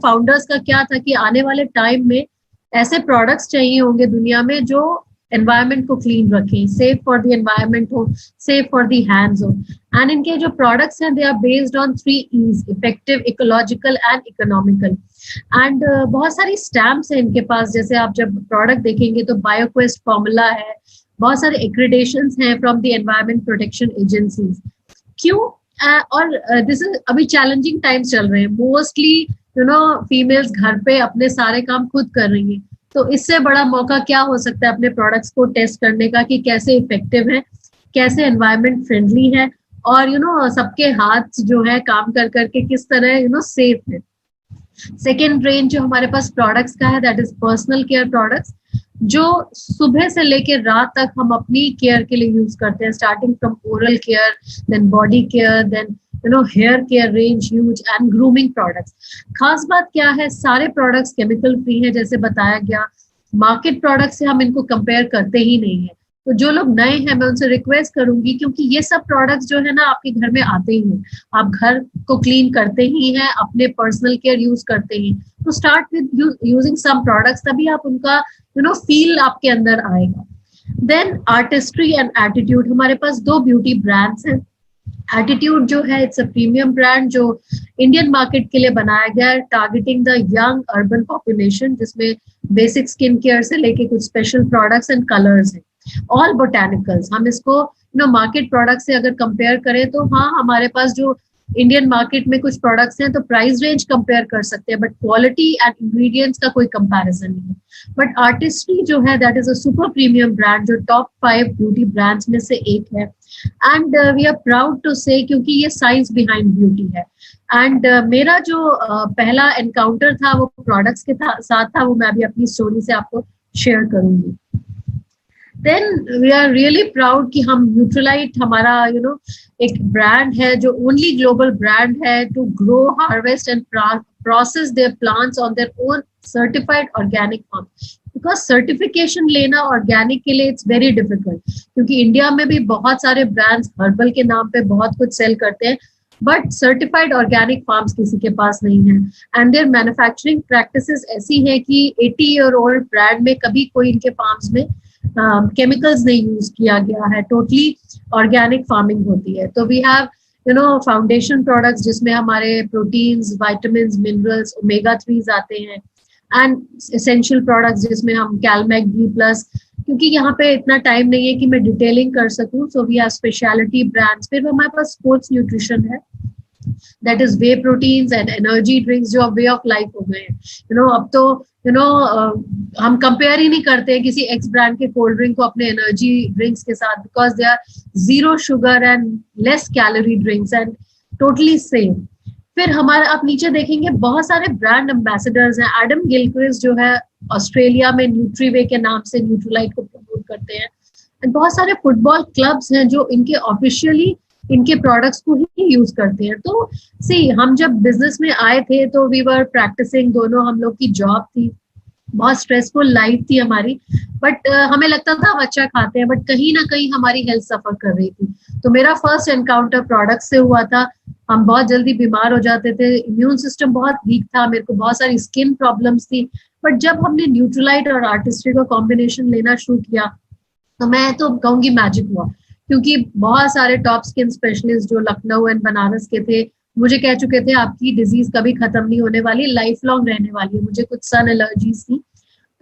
founders का क्या था कि आने वाले टाइम में ऐसे प्रोडक्ट्स चाहिए होंगे दुनिया में जो एनवायरनमेंट को क्लीन रखें, सेफ फॉर द एनवायरनमेंट हो, सेफ फॉर द हैंड्स हो। एंड इनके जो प्रोडक्ट्स हैं they are based on 3 E's, effective, ecological and economical. And बहुत सारी स्टैम्प्स हैं इनके पास, जैसे आप जब प्रोडक्ट देखेंगे तो बायोक्वेस्ट फॉर्मूला है, बहुत सारे एक्रेडिटेशंस हैं from the environment protection agencies. क्यों? और दिस इज अभी चैलेंजिंग टाइम्स चल रहे हैं, मोस्टली फीमेल्स घर पे अपने सारे काम खुद कर रही हैं, तो इससे बड़ा मौका क्या हो सकता है अपने प्रोडक्ट्स को टेस्ट करने का कि कैसे इफेक्टिव है, कैसे एनवायरनमेंट फ्रेंडली है, और सबके हाथ जो है काम कर करके किस तरह सेफ है। सेकेंड रेंज जो हमारे पास प्रोडक्ट्स का है that is personal care products, जो सुबह से लेके रात तक हम अपनी केयर के लिए यूज करते हैं, starting from oral care, then body care, then hair care range huge, and grooming products. खास बात क्या है, सारे प्रोडक्ट्स केमिकल फ्री है, जैसे बताया गया। मार्केट प्रोडक्ट से हम इनको कंपेयर करते ही नहीं है। तो जो लोग नए हैं मैं उनसे रिक्वेस्ट करूंगी, क्योंकि ये सब प्रोडक्ट्स जो है ना आपके घर में आते ही हैं, आप घर को क्लीन करते ही हैं, अपने पर्सनल केयर यूज करते ही, तो start with using some products, तभी आप उनका फील आपके अंदर आएगा। देन आर्टिस्ट्री एंड एटीट्यूड, हमारे पास 2 ब्यूटी ब्रांड्स हैं। एटीट्यूड जो है इट्स अ प्रीमियम ब्रांड जो इंडियन मार्केट के लिए बनाया गया है, targeting the young urban population, जिसमें बेसिक स्किन केयर से लेके कुछ स्पेशल प्रोडक्ट्स एंड कलर्स हैं, ऑल बोटानिकल्स। हम इसको मार्केट प्रोडक्ट से अगर कंपेयर करें तो हाँ, हमारे पास जो इंडियन मार्केट में कुछ प्रोडक्ट्स हैं तो प्राइस रेंज कंपेयर कर सकते हैं, बट क्वालिटी एंड इंग्रेडिएंट्स का कोई कंपैरिजन नहीं है। बट आर्टिस्ट्री जो है that is a super premium brand जो टॉप 5 ब्यूटी ब्रांड्स में से एक है, and we are proud to say, क्योंकि ये साइंस बिहाइंड ब्यूटी है। एंड मेरा जो पहला एनकाउंटर था वो प्रोडक्ट्स के साथ था, वो मैं अभी अपनी स्टोरी से आपको शेयर करूंगी। Then we are really proud कि हम न्यूट्रलाइट, हमारा एक ब्रांड है जो ओनली ग्लोबल ब्रांड है to grow, harvest and process their plants on their own certified organic farm. Because certification लेना ऑर्गेनिक के लिए इट्स वेरी डिफिकल्ट, क्योंकि इंडिया में भी बहुत सारे ब्रांड्स हर्बल के नाम पे बहुत कुछ सेल करते हैं, बट सर्टिफाइड ऑर्गेनिक फार्म्स किसी के पास नहीं है। एंड देयर मैन्युफैक्चरिंग प्रैक्टिसेस ऐसी है कि 80-year-old ब्रांड में कभी कोई इनके फार्म्स में केमिकल्स नहीं यूज किया गया है, टोटली ऑर्गेनिक फार्मिंग होती है। तो वी हैव फाउंडेशन प्रोडक्ट्स जिसमें हमारे proteins, vitamins, minerals, omega 3s आते हैं, एंड एसेंशियल प्रोडक्ट्स जिसमें हम कैलमैक B+, क्योंकि यहाँ पे इतना टाइम नहीं है कि मैं डिटेलिंग कर सकूं, so we have speciality brands. फिर हमारे पास स्पोर्ट्स न्यूट्रिशन है, that is whey proteins and energy drinks, जो अब वे ऑफ लाइफ हो गए हैं। अब तो हम कंपेयर ही नहीं करते हैं किसी एक्स ब्रांड के कोल्ड ड्रिंक को अपने एनर्जी ड्रिंक्स के साथ, because they are 0 sugar and less calorie drinks and totally same. फिर हमारे आप नीचे देखेंगे बहुत सारे ब्रांड एम्बेसडर्स हैं। एडम गिलक्रिस्ट जो है ऑस्ट्रेलिया में न्यूट्रीवे के नाम से न्यूट्रीलाइट को प्रमोट करते हैं, एंड बहुत सारे फुटबॉल क्लब्स हैं जो इनके ऑफिशियली इनके प्रोडक्ट्स को ही यूज करते हैं। तो सी, हम जब बिजनेस में आए थे तो वी वर प्रैक्टिसिंग, दोनों हम लोग की जॉब थी, बहुत स्ट्रेसफुल लाइफ थी हमारी, बट हमें लगता था हम अच्छा खाते हैं, बट कहीं ना कहीं हमारी हेल्थ सफर कर रही थी। तो मेरा फर्स्ट एनकाउंटर प्रोडक्ट से हुआ था, हम बहुत जल्दी बीमार हो जाते थे, इम्यून सिस्टम बहुत वीक था, मेरे को बहुत सारी स्किन प्रॉब्लम्स थी, बट जब हमने न्यूट्रलाइट और आर्टिस्ट्री का कॉम्बिनेशन लेना शुरू किया तो मैं तो कहूंगी मैजिक हुआ, क्योंकि बहुत सारे टॉप स्किन स्पेशलिस्ट जो लखनऊ एंड बनारस के थे मुझे कह चुके थे आपकी डिजीज कभी खत्म नहीं होने वाली, लाइफ लॉन्ग रहने वाली है। मुझे कुछ सन एलर्जीज थी,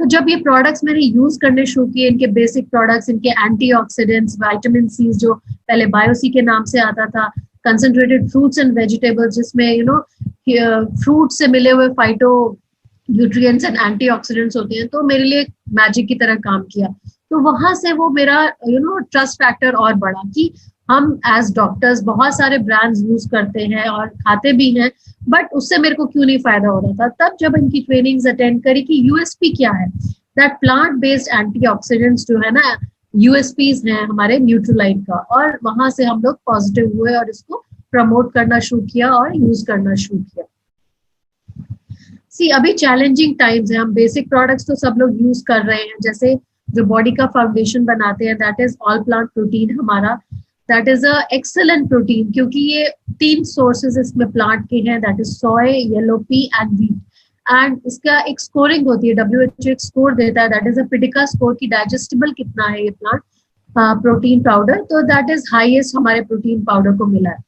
तो जब ये प्रोडक्ट्स मैंने यूज करने शुरू किए, इनके बेसिक प्रोडक्ट्स, इनके एंटीऑक्सीडेंट्स, विटामिन सी जो पहले बायोसी के नाम से आता था, कंसंट्रेटेड फ्रूट्स एंड वेजिटेबल्स जिसमें फ्रूट से मिले हुए फाइटो न्यूट्रिएंट्स एंड एंटीऑक्सीडेंट्स होते हैं, तो मेरे लिए मैजिक की तरह काम किया। तो वहां से वो मेरा ट्रस्ट फैक्टर और बढ़ा कि हम एज डॉक्टर्स बहुत सारे ब्रांड्स यूज करते हैं और खाते भी हैं, बट उससे मेरे को क्यों नहीं फायदा हो रहा था। तब जब इनकी ट्रेनिंग्स अटेंड करी कि यूएसपी क्या है, दैट प्लांट बेस्ड एंटीऑक्सीडेंट्स जो है ना, यूएसपीज हैं हमारे न्यूट्रीलाइट का, और वहां से हम लोग पॉजिटिव हुए और इसको प्रमोट करना शुरू किया और यूज करना शुरू किया। अभी चैलेंजिंग टाइम्स है, हम बेसिक प्रोडक्ट्स तो सब लोग यूज कर रहे हैं, जैसे जो बॉडी का फाउंडेशन बनाते हैं that is all plant protein हमारा, that is a excellent protein, क्योंकि ये 3 सोर्सेज इसमें प्लांट के हैं, that is soy, yellow pea and wheat, and इसका एक स्कोरिंग होती है, WHO एक स्कोर देता है, दैट इज अ पिडिका स्कोर की डाइजेस्टिबल कितना है ये प्लांट प्रोटीन पाउडर, तो दैट इज हाईएस्ट हमारे प्रोटीन पाउडर को मिला है।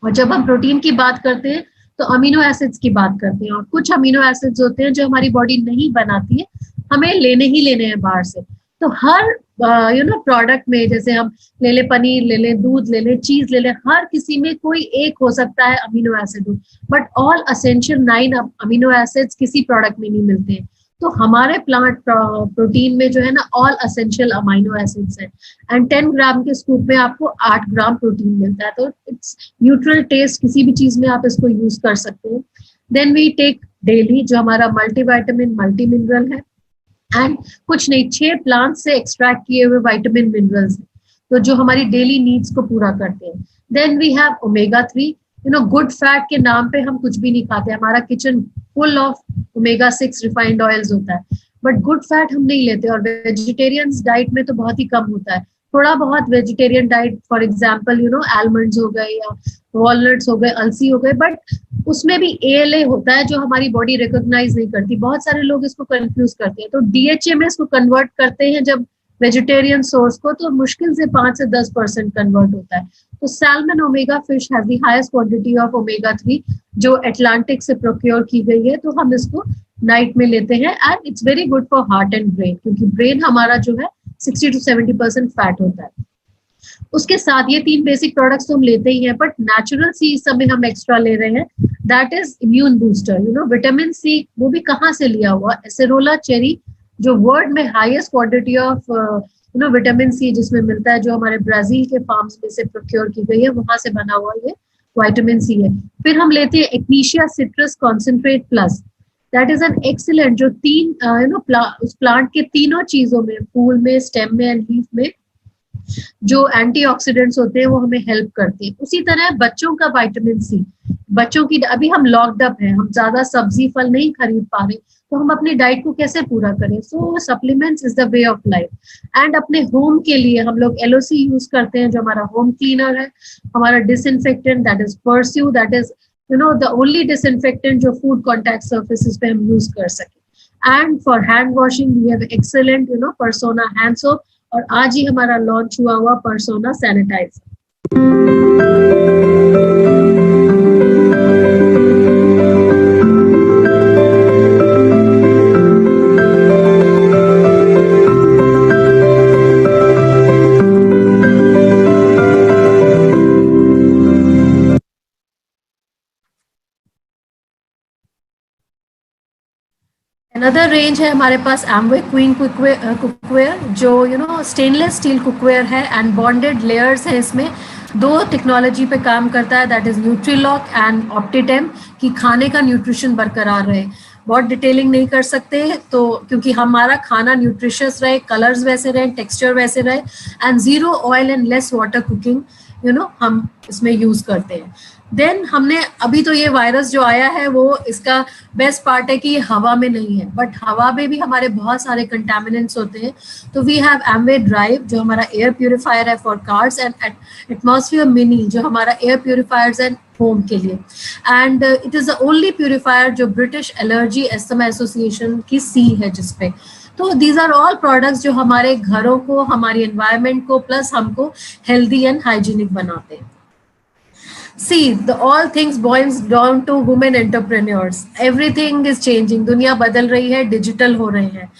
और जब हम प्रोटीन की बात करते हैं तो अमीनो एसिड्स की बात करते हैं, और कुछ अमीनो एसिड्स होते हैं जो हमारी बॉडी नहीं बनाती है, हमें लेने ही लेने हैं बाहर से। तो हर प्रोडक्ट में, जैसे हम ले ले पनीर, ले ले दूध, ले ले चीज, ले ले, हर किसी में कोई एक हो सकता है amino acid, but all essential 9 amino acids किसी प्रोडक्ट में नहीं मिलते हैं। तो हमारे प्लांट प्रोटीन में जो है ना, ऑल एसेंशियल अमीनो एसिड्स हैं, एंड 10 ग्राम के स्कूप में आपको 8 ग्राम प्रोटीन मिलता है। तो इट्स न्यूट्रल टेस्ट, किसी भी चीज में आप इसको यूज कर सकते हैं। देन वी टेक डेली जो हमारा मल्टीविटामिन, मल्टी मिनरल है, एंड कुछ नहीं, 6 प्लांट से एक्सट्रैक्ट किए हुए विटामिन मिनरल्स, तो जो हमारी डेली नीड्स को पूरा करते हैं। Then we have omega 3, good fat के नाम पे हम कुछ भी नहीं खाते, हमारा kitchen full of omega 6 refined oils होता है, बट गुड फैट हम नहीं लेते, और वेजिटेरियन डाइट में तो बहुत ही कम होता है। थोड़ा बहुत vegetarian diet, for example almonds हो गए या वॉलनट्स हो गए, अलसी हो गए, बट उसमें भी ALA होता है जो हमारी बॉडी रिकॉग्नाइज नहीं करती। बहुत सारे लोग इसको कंफ्यूज करते हैं, तो DHA में इसको कन्वर्ट करते हैं जब वेजिटेरियन सोर्स को, तो मुश्किल से 5 से 10% कन्वर्ट होता है। तो salmon omega fish has the highest quantity of omega 3 जो अटलांटिक से प्रोक्योर की गई है, तो हम इसको नाइट में लेते हैं, and it's very good for heart and brain, क्योंकि ब्रेन हमारा जो है 60 to 70% फैट होता है। उसके साथ ये 3 बेसिक प्रोडक्ट्स तो हम लेते ही हैं, बट नेचुरल सी इस समय हम एक्स्ट्रा ले रहे हैं, that is immune booster. Vitamin C वो भी कहाँ से लिया हुआ, एसेरोला चेरी जो वर्ल्ड में highest quantity of vitamin C जिसमें मिलता है, जो हमारे ब्राजील के फार्म्स में से प्रोक्योर की गई है, वहां से बना हुआ ये विटामिन सी है। फिर हम लेते हैं एक्नीशिया citrus concentrate plus, that is an excellent, जो 3 उस प्लांट के तीनों चीजों में, फूल में, स्टेम में एंड लीफ में जो एंटीऑक्सीडेंट्स होते हैं वो हमें हेल्प करते हैं। उसी तरह बच्चों का विटामिन सी, बच्चों की, अभी हम लॉक्ड अप हैं, हम ज्यादा सब्जी फल नहीं खरीद पा रहे, तो हम अपनी डाइट को कैसे पूरा करें। So supplements is the way of life. And अपने होम के लिए हम लोग LOC यूज करते हैं, जो हमारा होम क्लीनर है, हमारा disinfectant that is Pursue, that is the only disinfectant जो फूड कॉन्टैक्ट सर्फेसिस पे हम यूज कर सके। And for hand washing we have excellent Persona hand soap, और आज ही हमारा लॉन्च हुआ पर्सोना सैनिटाइजर। अनदर रेंज है हमारे पास एमवे क्वीन कुकवेयर, जो स्टेनलेस स्टील कुकवेयर है, एंड बॉन्डेड लेयर्स है इसमें। 2 टेक्नोलॉजी पे काम करता है, दैट इज न्यूट्रीलॉक एंड ऑप्टिटेम, कि खाने का न्यूट्रिशन बरकरार रहे। बहुत डिटेलिंग नहीं कर सकते तो, क्योंकि हमारा खाना न्यूट्रिशियस रहे, कलर्स वैसे रहे, टेक्सचर वैसे रहे, and 0 oil and less water cooking हम इसमें यूज करते हैं। देन हमने अभी तो ये वायरस जो आया है, वो इसका बेस्ट पार्ट है कि ये हवा में नहीं है, बट हवा में भी हमारे बहुत सारे कंटामिनेंट्स होते हैं। तो वी हैव एमवे ड्राइव जो हमारा एयर प्यूरिफायर है for cars, and atmosphere mini जो हमारा एयर प्यूरिफायर्स एंड होम के लिए। And it is the only purifier जो ब्रिटिश एलर्जी एस्थमा एसोसिएशन की सी है जिसपे। तो these are all products जो हमारे घरों को, हमारी environment को plus हमको healthy and hygienic बनाते हैं. See, all things boils down to women entrepreneurs. Everything is changing. दुनिया बदल रही है, digital हो रहे हैं.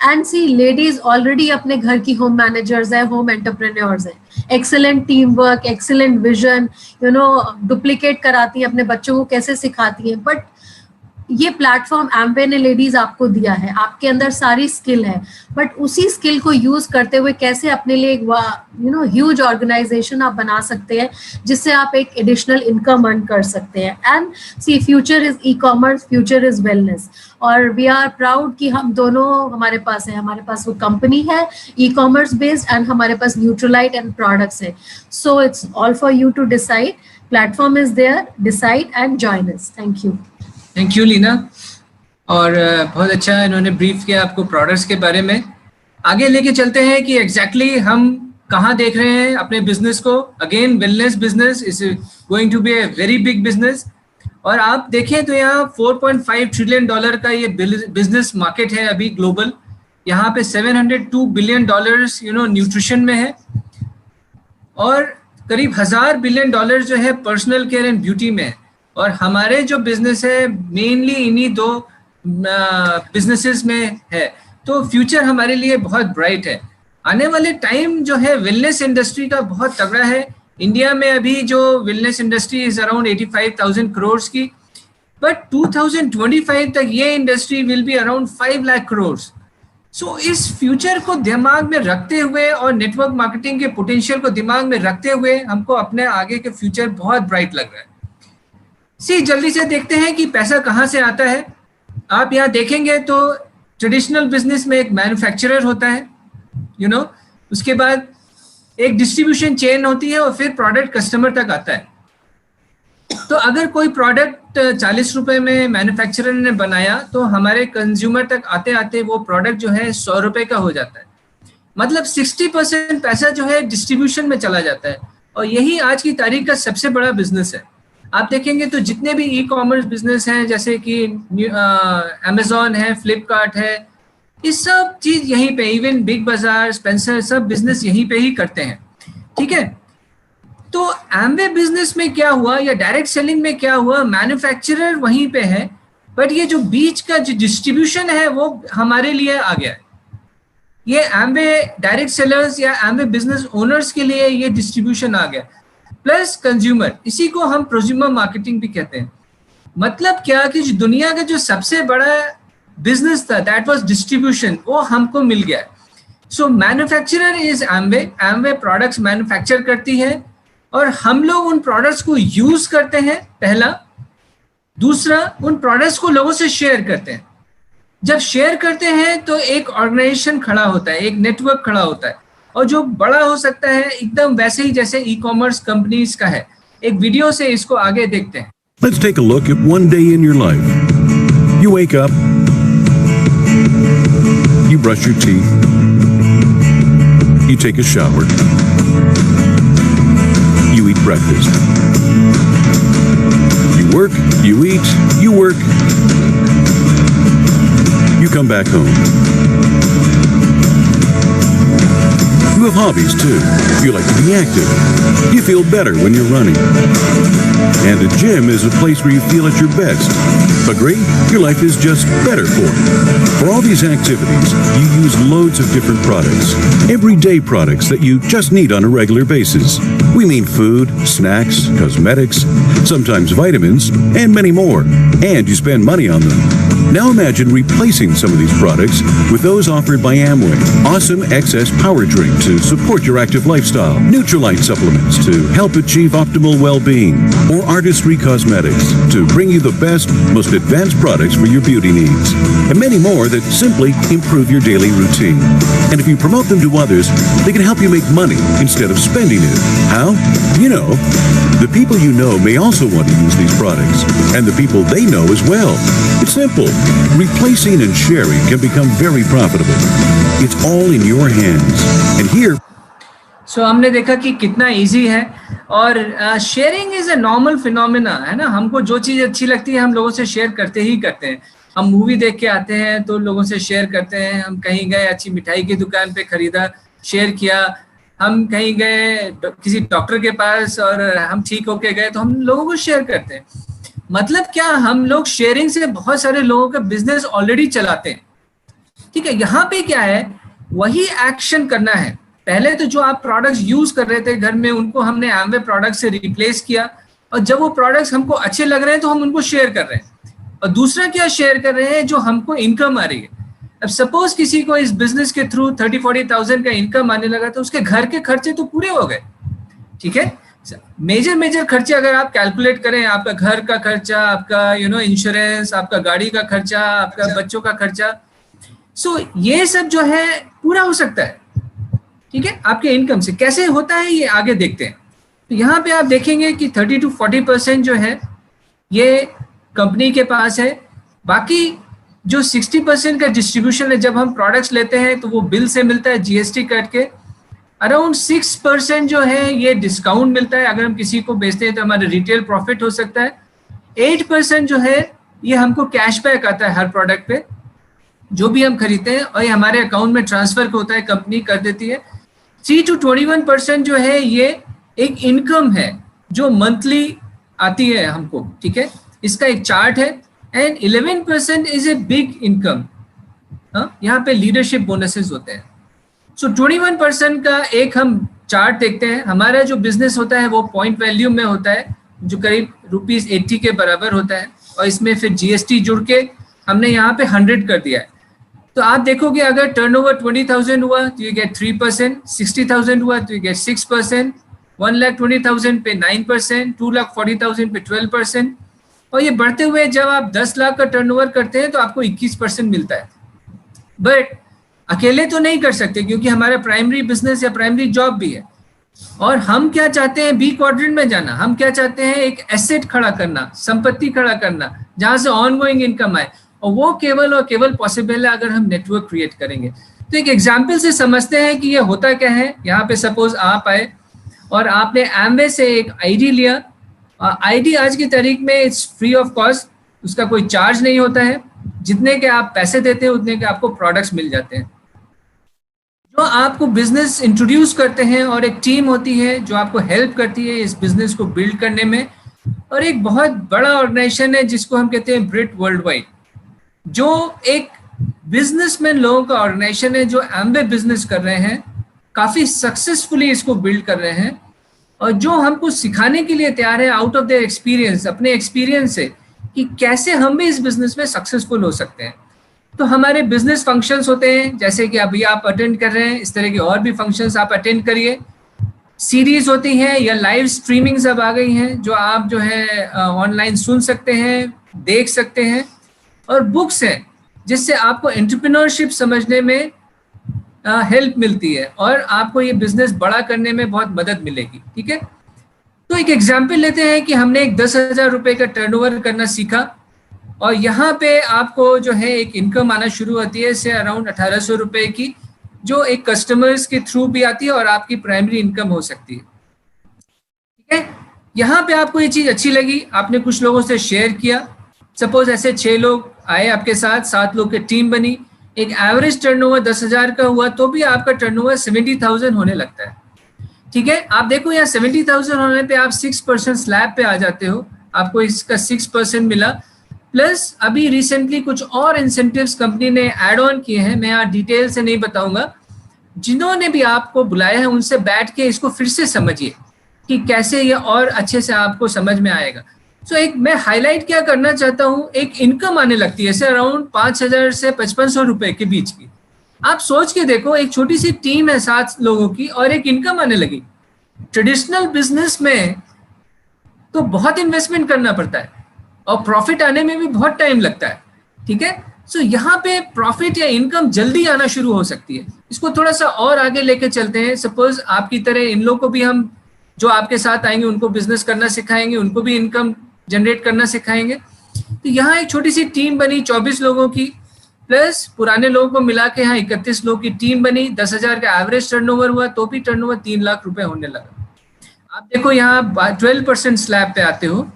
And see, ladies already अपने घर की home managers हैं, home entrepreneurs हैं. Excellent teamwork, excellent vision. Duplicate कराती हैं, अपने बच्चों को कैसे सिखाती हैं. But ये प्लेटफॉर्म एम्वे ने लेडीज आपको दिया है, आपके अंदर सारी स्किल है, बट उसी स्किल को यूज करते हुए कैसे अपने लिए एक ह्यूज ऑर्गेनाइजेशन आप बना सकते हैं जिससे आप एक एडिशनल इनकम अर्न कर सकते हैं. And see future is e commerce, future is wellness, और वी आर प्राउड कि हम दोनों हमारे पास है. हमारे पास वो कंपनी है ई कॉमर्स बेस्ड एंड हमारे पास न्यूट्रलाइट एंड प्रोडक्ट्स है. So it's all for you to decide. Platform is there, decide and join us. Thank you. Thank you Leena. और बहुत अच्छा इन्होंने ब्रीफ किया आपको प्रोडक्ट्स के बारे में. आगे लेके चलते हैं कि एग्जैक्टली हम कहाँ देख रहे हैं अपने बिजनेस को. Again wellness business is going to be a very big business. और आप देखें तो यहाँ $4.5 ट्रिलियन का ये बिजनेस मार्केट है अभी ग्लोबल. यहाँ पे $702 बिलियन न्यूट्रिशन में है, और करीब $1000 बिलियन जो है पर्सनल केयर एंड ब्यूटी में है. और हमारे जो बिजनेस है मेनली इन्हीं दो बिजनेसेस में है. तो फ्यूचर हमारे लिए बहुत ब्राइट है. आने वाले टाइम जो है वेलनेस इंडस्ट्री का बहुत तगड़ा है. इंडिया में अभी जो wellness industry is around 85,000 crore की, बट 2025 तक ये industry will be around 5 lakh crore. So इस फ्यूचर को दिमाग में रखते हुए और नेटवर्क मार्केटिंग के पोटेंशियल को दिमाग में रखते हुए हमको अपने आगे के फ्यूचर बहुत ब्राइट लग रहा है. जल्दी से देखते हैं कि पैसा कहाँ से आता है. आप यहाँ देखेंगे तो ट्रेडिशनल बिजनेस में एक मैन्युफैक्चरर होता है, उसके बाद एक डिस्ट्रीब्यूशन चेन होती है और फिर प्रोडक्ट कस्टमर तक आता है. तो अगर कोई प्रोडक्ट 40 रुपए में मैन्युफैक्चरर ने बनाया तो हमारे कंज्यूमर तक आते आते वो प्रोडक्ट जो है 100 रुपए का हो जाता है. मतलब 60% पैसा जो है डिस्ट्रीब्यूशन में चला जाता है. और यही आज की तारीख का सबसे बड़ा बिजनेस है. आप देखेंगे तो जितने भी ई कॉमर्स बिजनेस हैं जैसे कि अमेजोन है, फ्लिपकार्ट है, इस सब चीज यहीं पे, इवन बिग बाजार, स्पेंसर, सब बिजनेस यहीं पे ही करते हैं. ठीक है. तो एम्वे बिजनेस में क्या हुआ या डायरेक्ट सेलिंग में क्या हुआ, मैन्युफैक्चरर वहीं पे है, बट ये जो बीच का जो डिस्ट्रीब्यूशन है वो हमारे लिए आ गया है. ये एम्वे डायरेक्ट सेलर्स या एम्वे बिजनेस ओनर्स के लिए ये डिस्ट्रीब्यूशन आ गया, प्लस कंज्यूमर. इसी को हम प्रोज्यूमर मार्केटिंग भी कहते हैं. मतलब क्या कि दुनिया का जो सबसे बड़ा बिजनेस था दैट वाज डिस्ट्रीब्यूशन, वो हमको मिल गया. सो मैन्युफैक्चरर इज एम्वे. एम्वे प्रोडक्ट्स मैन्युफैक्चर करती है और हम लोग उन प्रोडक्ट्स को यूज करते हैं, पहला. दूसरा, उन प्रोडक्ट्स को लोगों से शेयर करते हैं. जब शेयर करते हैं तो एक ऑर्गेनाइजेशन खड़ा होता है, एक नेटवर्क खड़ा होता है, और जो बड़ा हो सकता है एकदम वैसे ही जैसे ई कॉमर्स कंपनीज का है. एक वीडियो से इसको आगे देखते हैं. Let's take a look at one day in your life. You wake up, you brush your teeth, you take a shower, you eat breakfast, you work, you eat, you work, you come back home. You have hobbies too. You like to be active. You feel better when you're running. And a gym is a place where you feel at your best. Agree? Your life is just better for it. For all these activities, you use loads of different products. Everyday products that you just need on a regular basis. We mean food, snacks, cosmetics, sometimes vitamins, and many more. And you spend money on them. Now imagine replacing some of these products with those offered by Amway. Awesome XS Power Drink to support your active lifestyle. Neutralite supplements to help achieve optimal well-being. Or Artistry Cosmetics to bring you the best, most advanced products for your beauty needs. And many more that simply improve your daily routine. And if you promote them to others, they can help you make money instead of spending it. How? The people you know may also want to use these products. And the people they know as well. It's simple. Replacing and sharing can become very profitable. It's all in your hands. And here... सो हमने देखा कि कितना easy है, और sharing is a normal phenomena है ना। हमको जो चीज़ अच्छी लगती है हम लोगों से शेयर करते ही करते हैं। हम मूवी देख के आते हैं तो लोगों से शेयर करते हैं, हम कहीं गए अच्छी मिठाई की दुकान पे खरीदा, शेयर किया, हम कहीं गए किसी डॉक्टर के पास और हम ठीक होके गए तो हम लोगों को शेयर करते हैं। मतलब क्या, हम लोग शेयरिंग से बहुत सारे लोगों का बिजनेस ऑलरेडी चलाते हैं। ठीक है, यहाँ पे क्या है, वही एक्शन करना है। पहले तो जो आप प्रोडक्ट्स यूज कर रहे थे घर में, उनको हमने एमवे प्रोडक्ट से रिप्लेस किया, और जब वो प्रोडक्ट्स हमको अच्छे लग रहे हैं तो हम उनको शेयर कर रहे हैं। और दूसरा क्या शेयर कर रहे हैं, जो हमको इनकम आ रही है। अब सपोज किसी को इस बिजनेस के थ्रू 30-40,000 का इनकम आने लगा तो उसके घर के खर्चे तो पूरे हो गए। ठीक है, मेजर खर्चे अगर आप कैलकुलेट करें, आपका घर का खर्चा, आपका इंश्योरेंस, आपका गाड़ी का खर्चा, आपका बच्चों का खर्चा, सो ये सब जो है पूरा हो सकता है। ठीक है, आपके इनकम से कैसे होता है ये आगे देखते हैं। तो यहाँ पे आप देखेंगे कि 30-40% जो है ये कंपनी के पास है। बाकी जो 60% का डिस्ट्रीब्यूशन है, जब हम प्रोडक्ट्स लेते हैं तो वो बिल से मिलता है जीएसटी कट के। अराउंड 6% जो है ये डिस्काउंट मिलता है, अगर हम किसी को बेचते हैं तो हमारे रिटेल प्रॉफिट हो सकता है। 8% जो है ये हमको कैशबैक आता है हर प्रोडक्ट पे, जो भी हम खरीदते हैं, और ये हमारे अकाउंट में ट्रांसफर होता है, कंपनी कर देती है। 3-21% जो है ये एक इनकम है जो मंथली आती है हमको। ठीक है, इसका एक चार्ट है। And 11% is a big income. यहाँ पे लीडरशिप बोनसेस होते हैं। सो 21% का एक हम चार्ट देखते हैं। हमारा जो बिजनेस होता है वो पॉइंट वैल्यू में होता है, जो करीब ₹80 के बराबर होता है, और इसमें फिर जीएसटी जुड़ के हमने यहाँ पे 100 कर दिया है। तो आप देखोगे अगर टर्नओवर 20,000 हुआ तो यू गेट 3%, 60,000 हुआ तो यू गेट 6%, 1,20,000 पे 9%, 2,40,000 पे 12%, और ये बढ़ते हुए जब आप 10 लाख का टर्नओवर करते हैं तो आपको 21% मिलता है। बट अकेले तो नहीं कर सकते, क्योंकि हमारा प्राइमरी बिजनेस या प्राइमरी जॉब भी है। और हम क्या चाहते हैं, बी क्वाड्रेंट में जाना। हम क्या चाहते हैं, एक एसेट खड़ा करना, संपत्ति खड़ा करना, जहां से ऑनगोइंग इनकम आए, और वो केवल और केवल पॉसिबल है अगर हम नेटवर्क क्रिएट करेंगे। तो एक एग्जाम्पल से समझते हैं कि ये होता क्या है। यहाँ पे सपोज आप आए और आपने एमवे से एक आईडी लिया। आईडी आज की तारीख में इट्स फ्री ऑफ कॉस्ट, उसका कोई चार्ज नहीं होता है। जितने के आप पैसे देते हैं उतने के आपको प्रोडक्ट्स मिल जाते हैं। जो आपको बिजनेस इंट्रोड्यूस करते हैं, और एक टीम होती है जो आपको हेल्प करती है इस बिजनेस को बिल्ड करने में। और एक बहुत बड़ा ऑर्गेनाइजेशन है जिसको हम कहते हैं ब्रिट वर्ल्ड वाइड, जो एक बिजनेसमैन लोगों का ऑर्गेनाइजेशन है, जो एमवे बिजनेस कर रहे हैं, काफी सक्सेसफुली इसको बिल्ड कर रहे हैं, और जो हमको सिखाने के लिए तैयार है आउट ऑफ देयर एक्सपीरियंस, अपने एक्सपीरियंस से, कि कैसे हम भी इस बिजनेस में सक्सेसफुल हो सकते हैं। तो हमारे बिजनेस फंक्शंस होते हैं, जैसे कि अभी आप अटेंड कर रहे हैं, इस तरह के और भी फंक्शंस आप अटेंड करिए। सीरीज होती हैं या लाइव स्ट्रीमिंग्स अब आ गई हैं, जो आप जो है ऑनलाइन सुन सकते हैं, देख सकते हैं। और बुक्स हैं जिससे आपको एंटरप्रेन्योरशिप समझने में हेल्प मिलती है, और आपको ये बिजनेस बड़ा करने में बहुत मदद मिलेगी। ठीक है, तो एक एग्जाम्पल लेते हैं कि हमने एक 10,000 रुपये का टर्नओवर करना सीखा, और यहाँ पे आपको जो है एक इनकम आना शुरू होती है से अराउंड 1,800 रुपये की, जो एक कस्टमर्स के थ्रू भी आती है और आपकी प्राइमरी इनकम हो सकती है। ठीक है, यहाँ पे आपको ये चीज़ अच्छी लगी, आपने कुछ लोगों से शेयर किया। सपोज ऐसे 6 लोग आए आपके साथ, 7 लोग की टीम बनी, एक एवरेज टर्नओवर 10,000 का हुआ, तो भी आपका टर्नओवर 70,000 होने लगता है। ठीक है, आप देखो यहाँ 70,000 होने पे आप 6% स्लैब पे आ जाते हो, आपको इसका 6% मिला। प्लस अभी रिसेंटली कुछ और इंसेंटिव्स कंपनी ने ऐड ऑन किए हैं, मैं यहाँ डिटेल से नहीं बताऊंगा। जिन्होंने भी आपको बुलाया है उनसे बैठ के इसको फिर से समझिए कि कैसे ये और अच्छे से आपको समझ में आएगा। सो एक मैं हाईलाइट क्या करना चाहता हूँ, एक इनकम आने लगती है ऐसे अराउंड 5,000 से 5,500 रुपए के बीच की। आप सोच के देखो, एक छोटी सी टीम है 7 लोगों की और एक इनकम आने लगी। ट्रेडिशनल बिजनेस में तो बहुत इन्वेस्टमेंट करना पड़ता है और प्रॉफिट आने में भी बहुत टाइम लगता है। ठीक है, सो यहाँ पे प्रॉफिट या इनकम जल्दी आना शुरू हो सकती है। इसको थोड़ा सा और आगे लेके चलते हैं। सपोज आपकी तरह इन लोगों को भी हम जो आपके साथ आएंगे उनको बिजनेस करना सिखाएंगे, उनको भी इनकम जनरेट करना सिखाएंगे। तो यहाँ एक छोटी सी टीम बनी 24 लोगों की, प्लस पुराने लोगों को मिला के यहाँ 31 लोग की टीम बनी, 10,000 का एवरेज टर्नओवर हुआ, तो भी टर्नओवर 3 लाख रुपए होने लगा। आप देखो यहाँ 12% स्लैब पे आते हो,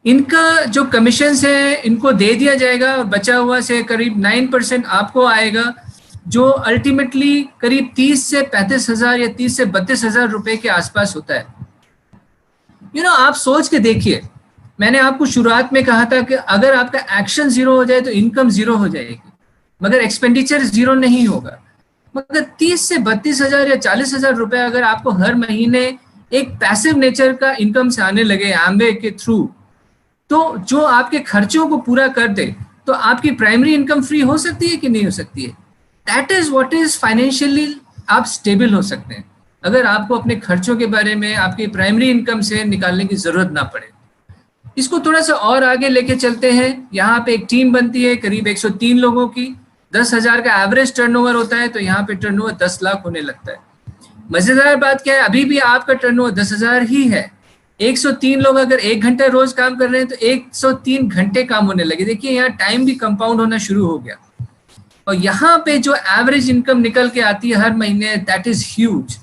इनका जो कमीशन है इनको दे दिया जाएगा और बचा हुआ से करीब 9% आपको आएगा, जो अल्टीमेटली करीब 30 से 35,000 या 30 से 32,000 रुपए के आसपास होता है। आप सोच के देखिए, मैंने आपको शुरुआत में कहा था कि अगर आपका एक्शन जीरो हो जाए तो इनकम जीरो हो जाएगी, मगर एक्सपेंडिचर जीरो नहीं होगा। मगर 30 से 32,000 या 40,000 रुपए अगर आपको हर महीने एक पैसिव नेचर का इनकम से आने लगे एम्बे के थ्रू, तो जो आपके खर्चों को पूरा कर दे, तो आपकी प्राइमरी इनकम फ्री हो सकती है कि नहीं हो सकती है? That is what is financially आप स्टेबल हो सकते हैं, अगर आपको अपने खर्चों के बारे में आपकी प्राइमरी इनकम से निकालने की जरूरत ना पड़े। इसको थोड़ा सा और आगे लेके चलते हैं। यहाँ पे एक टीम बनती है करीब 103 लोगों की, 10,000 का एवरेज टर्नओवर होता है, तो यहाँ पे टर्नओवर 10 लाख होने लगता है। मजेदार बात क्या है, अभी भी आपका टर्नओवर 10,000 ही है। 103 लोग अगर 1 घंटे रोज काम कर रहे हैं तो 103 घंटे काम होने लगे। देखिए यहाँ टाइम भी कंपाउंड होना शुरू हो गया, और यहाँ पे जो एवरेज इनकम निकल के आती है हर महीने, दैट इज ह्यूज।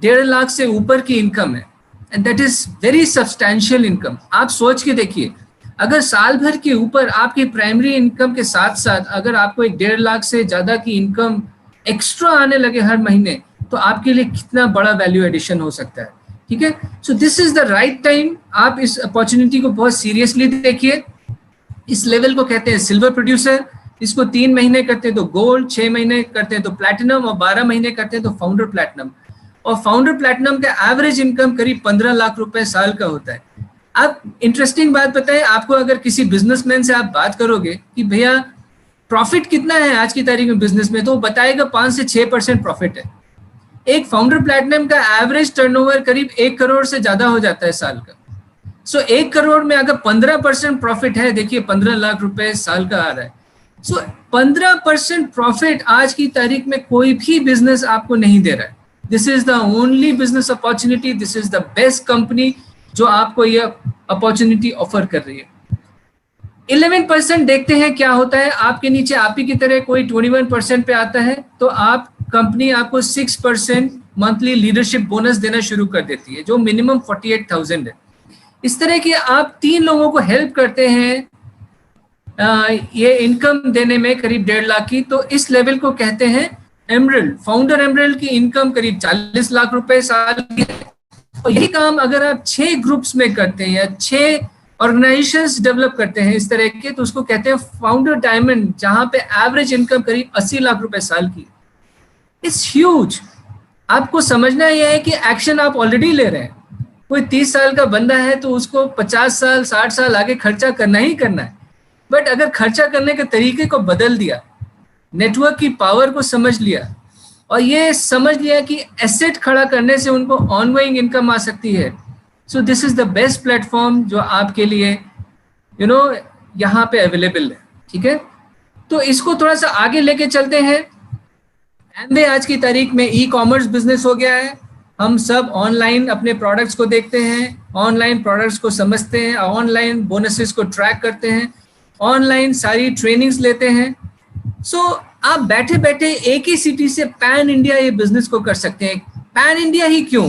1.5 लाख से ऊपर की इनकम है, and that is very substantial income. आप सोच के देखिए, अगर साल भर के ऊपर आपकी प्राइमरी इनकम के साथ साथ अगर आपको एक 1.5 लाख से ज्यादा की इनकम एक्स्ट्रा आने लगे हर महीने, तो आपके लिए कितना बड़ा वैल्यू एडिशन हो सकता है। ठीक है, सो this is the right time. आप इस अपॉर्चुनिटी को बहुत सीरियसली देखिए। इस लेवल को कहते हैं सिल्वर प्रोड्यूसर, इसको 3 महीने करते हैं तो गोल्ड, 6 महीने करते हैं तो प्लैटिनम, और 12 महीने करते हैं तो फाउंडर प्लैटिनम। और फाउंडर प्लैटिनम का एवरेज इनकम करीब 15 लाख रुपए साल का होता है। अब इंटरेस्टिंग बात बताएं आपको, अगर किसी बिजनेसमैन से आप बात करोगे कि भैया प्रॉफिट कितना है आज की तारीख में बिजनेस में, तो वो बताएगा 5 से 6% प्रॉफिट है। एक फाउंडर प्लैटिनम का एवरेज टर्नओवर करीब 1 करोड़ से ज्यादा हो जाता है साल का। सो 1 करोड़ में अगर 15% प्रॉफिट है, देखिए 15 लाख रुपए साल का आ रहा है। सो 15% प्रॉफिट आज की तारीख में कोई भी बिजनेस आपको नहीं दे रहा है। This is the only business opportunity, this is the best company जो आपको ये अपॉर्चुनिटी ऑफर कर रही है। 11% देखते हैं क्या होता है। आपके नीचे आप ही की तरह कोई 21% पे आता है, तो आप कंपनी आपको 6% मंथली लीडरशिप बोनस देना शुरू कर देती है, जो मिनिमम 48,000 है। इस तरह की आप 3 लोगों को हेल्प करते हैं ये इनकम देने में करीब 1.5 लाख की, तो इस लेवल को कहते हैं एमरल्ड। फाउंडर एमरल्ड की इनकम करीब 40 लाख रुपए साल की है। और यही काम अगर आप 6 ग्रुप्स में करते हैं या 6 ऑर्गेनाइजेशंस डेवलप करते हैं इस तरह के, तो उसको कहते हैं फाउंडर डायमंड, जहां पे एवरेज इनकम करीब 80 लाख रुपए साल की। It's huge. आपको समझना यह है कि एक्शन आप ऑलरेडी ले रहे हैं। कोई 30 साल का बंदा है तो उसको 50 साल 60 साल आगे खर्चा करना ही करना है, बट अगर खर्चा करने के तरीके को बदल दिया, नेटवर्क की पावर को समझ लिया, और ये समझ लिया कि एसेट खड़ा करने से उनको ऑनगोइंग इनकम आ सकती है, सो this is the best platform जो आपके लिए यहाँ पे अवेलेबल है। ठीक है, तो इसको थोड़ा सा आगे लेके चलते हैं। एम्बे आज की तारीख में ई कॉमर्स बिजनेस हो गया है। हम सब ऑनलाइन अपने प्रोडक्ट्स को देखते हैं, ऑनलाइन प्रोडक्ट्स को समझते हैं, ऑनलाइन बोनसेस को ट्रैक करते हैं, ऑनलाइन सारी ट्रेनिंग्स लेते हैं। सो आप बैठे बैठे एक ही सिटी से पैन इंडिया ये बिजनेस को कर सकते हैं। पैन इंडिया ही क्यों,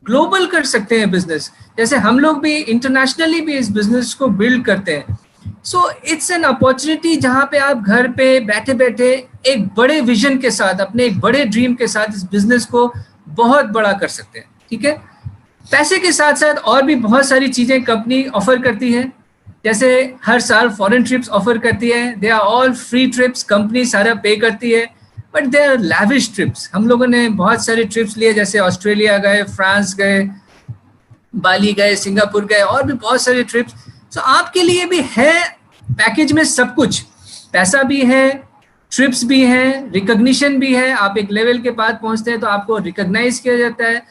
ग्लोबल कर सकते हैं बिजनेस। जैसे हम लोग भी इंटरनेशनली भी इस बिजनेस को बिल्ड करते हैं। सो इट्स एन अपॉर्चुनिटी जहां पे आप घर पे बैठे बैठे एक बड़े विजन के साथ, अपने एक बड़े ड्रीम के साथ इस बिजनेस को बहुत बड़ा कर सकते हैं। ठीक है, पैसे के साथ साथ और भी बहुत सारी चीजें कंपनी ऑफर करती है। जैसे हर साल फॉरेन ट्रिप्स ऑफर करती है, they are all free trips, company सारा पे करती है, but they are lavish trips. हम लोगों ने बहुत सारे ट्रिप्स लिए, जैसे ऑस्ट्रेलिया गए, फ्रांस गए, बाली गए, सिंगापुर गए, और भी बहुत सारे ट्रिप्स। सो आपके लिए भी है पैकेज में सब कुछ, पैसा भी है, ट्रिप्स भी हैं, रिकॉग्निशन भी है। आप एक लेवल के बाद पहुंचते हैं तो आपको रिकॉग्नाइज किया जाता है।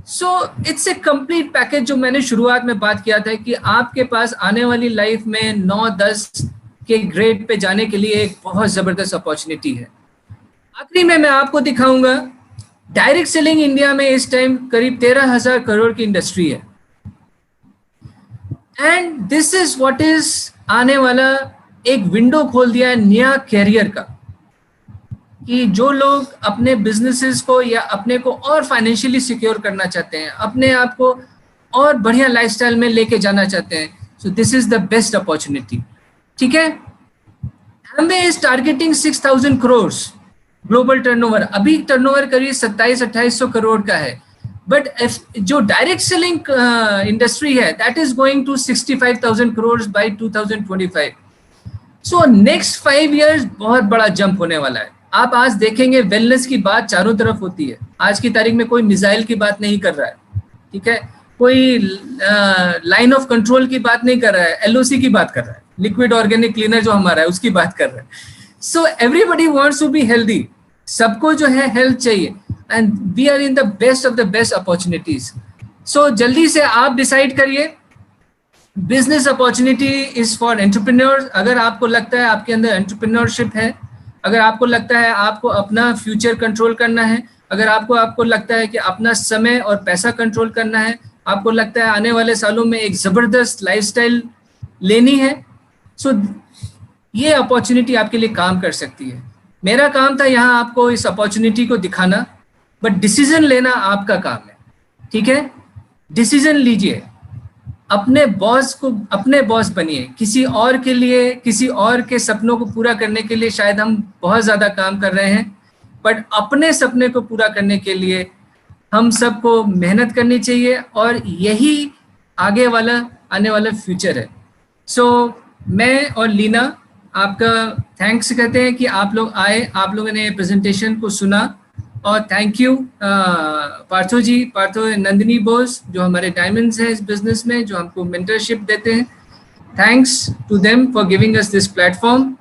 So it's a complete package, जो मैंने शुरुआत में बात किया था कि आपके पास आने वाली लाइफ में 9-10 के ग्रेड पे जाने के लिए एक बहुत जबरदस्त अपॉर्चुनिटी है। आखिरी में मैं आपको दिखाऊंगा, डायरेक्ट सेलिंग इंडिया में इस टाइम करीब 13,000 करोड़ की इंडस्ट्री है, and this is what is आने वाला एक विंडो खोल दिया है नया कैरियर का, कि जो लोग अपने बिजनेसेस को या अपने को और फाइनेंशियली सिक्योर करना चाहते हैं, अपने आप को और बढ़िया लाइफस्टाइल में लेके जाना चाहते हैं, so this is the best opportunity. ठीक है, Amway is targeting 6,000 crore global turnover. अभी टर्नओवर करीब 27-2800 करोड़ का है, बट जो डायरेक्ट सेलिंग इंडस्ट्री है that is going to 65,000 crore by 2025। So next 5 years बहुत बड़ा जंप होने वाला है। आप आज देखेंगे वेलनेस की बात चारों तरफ होती है। आज की तारीख में कोई मिसाइल की बात नहीं कर रहा है, ठीक है, कोई लाइन ऑफ कंट्रोल की बात नहीं कर रहा है, एलओसी की बात कर रहा है, लिक्विड ऑर्गेनिक क्लीनर जो हमारा है उसकी बात कर रहा है। So everybody wants to be healthy, सबको जो है हेल्थ चाहिए, and we are in the best of the best opportunities. So जल्दी से आप डिसाइड करिए। Business opportunity is for entrepreneurs. अगर आपको लगता है आपके अंदर एंटरप्रेन्योरशिप है, अगर आपको लगता है आपको अपना फ्यूचर कंट्रोल करना है, अगर आपको लगता है कि अपना समय और पैसा कंट्रोल करना है, आपको लगता है आने वाले सालों में एक जबरदस्त लाइफस्टाइल लेनी है, सो ये अपॉर्चुनिटी आपके लिए काम कर सकती है। मेरा काम था यहाँ आपको इस अपॉर्चुनिटी को दिखाना, बट डिसीजन लेना आपका काम है। ठीक है, डिसीजन लीजिए, अपने बॉस बनिए। किसी और के लिए, किसी और के सपनों को पूरा करने के लिए शायद हम बहुत ज्यादा काम कर रहे हैं, बट अपने सपने को पूरा करने के लिए हम सबको मेहनत करनी चाहिए, और यही आने वाला फ्यूचर है। सो मैं और लीना आपका थैंक्स कहते हैं कि आप लोग आए, आप लोगों ने प्रेजेंटेशन को सुना, और थैंक यू पार्थो नंदिनी बोस जो हमारे डायमंड्स हैं इस बिजनेस में, जो हमको मेंटरशिप देते हैं। Thanks to them for giving us this platform.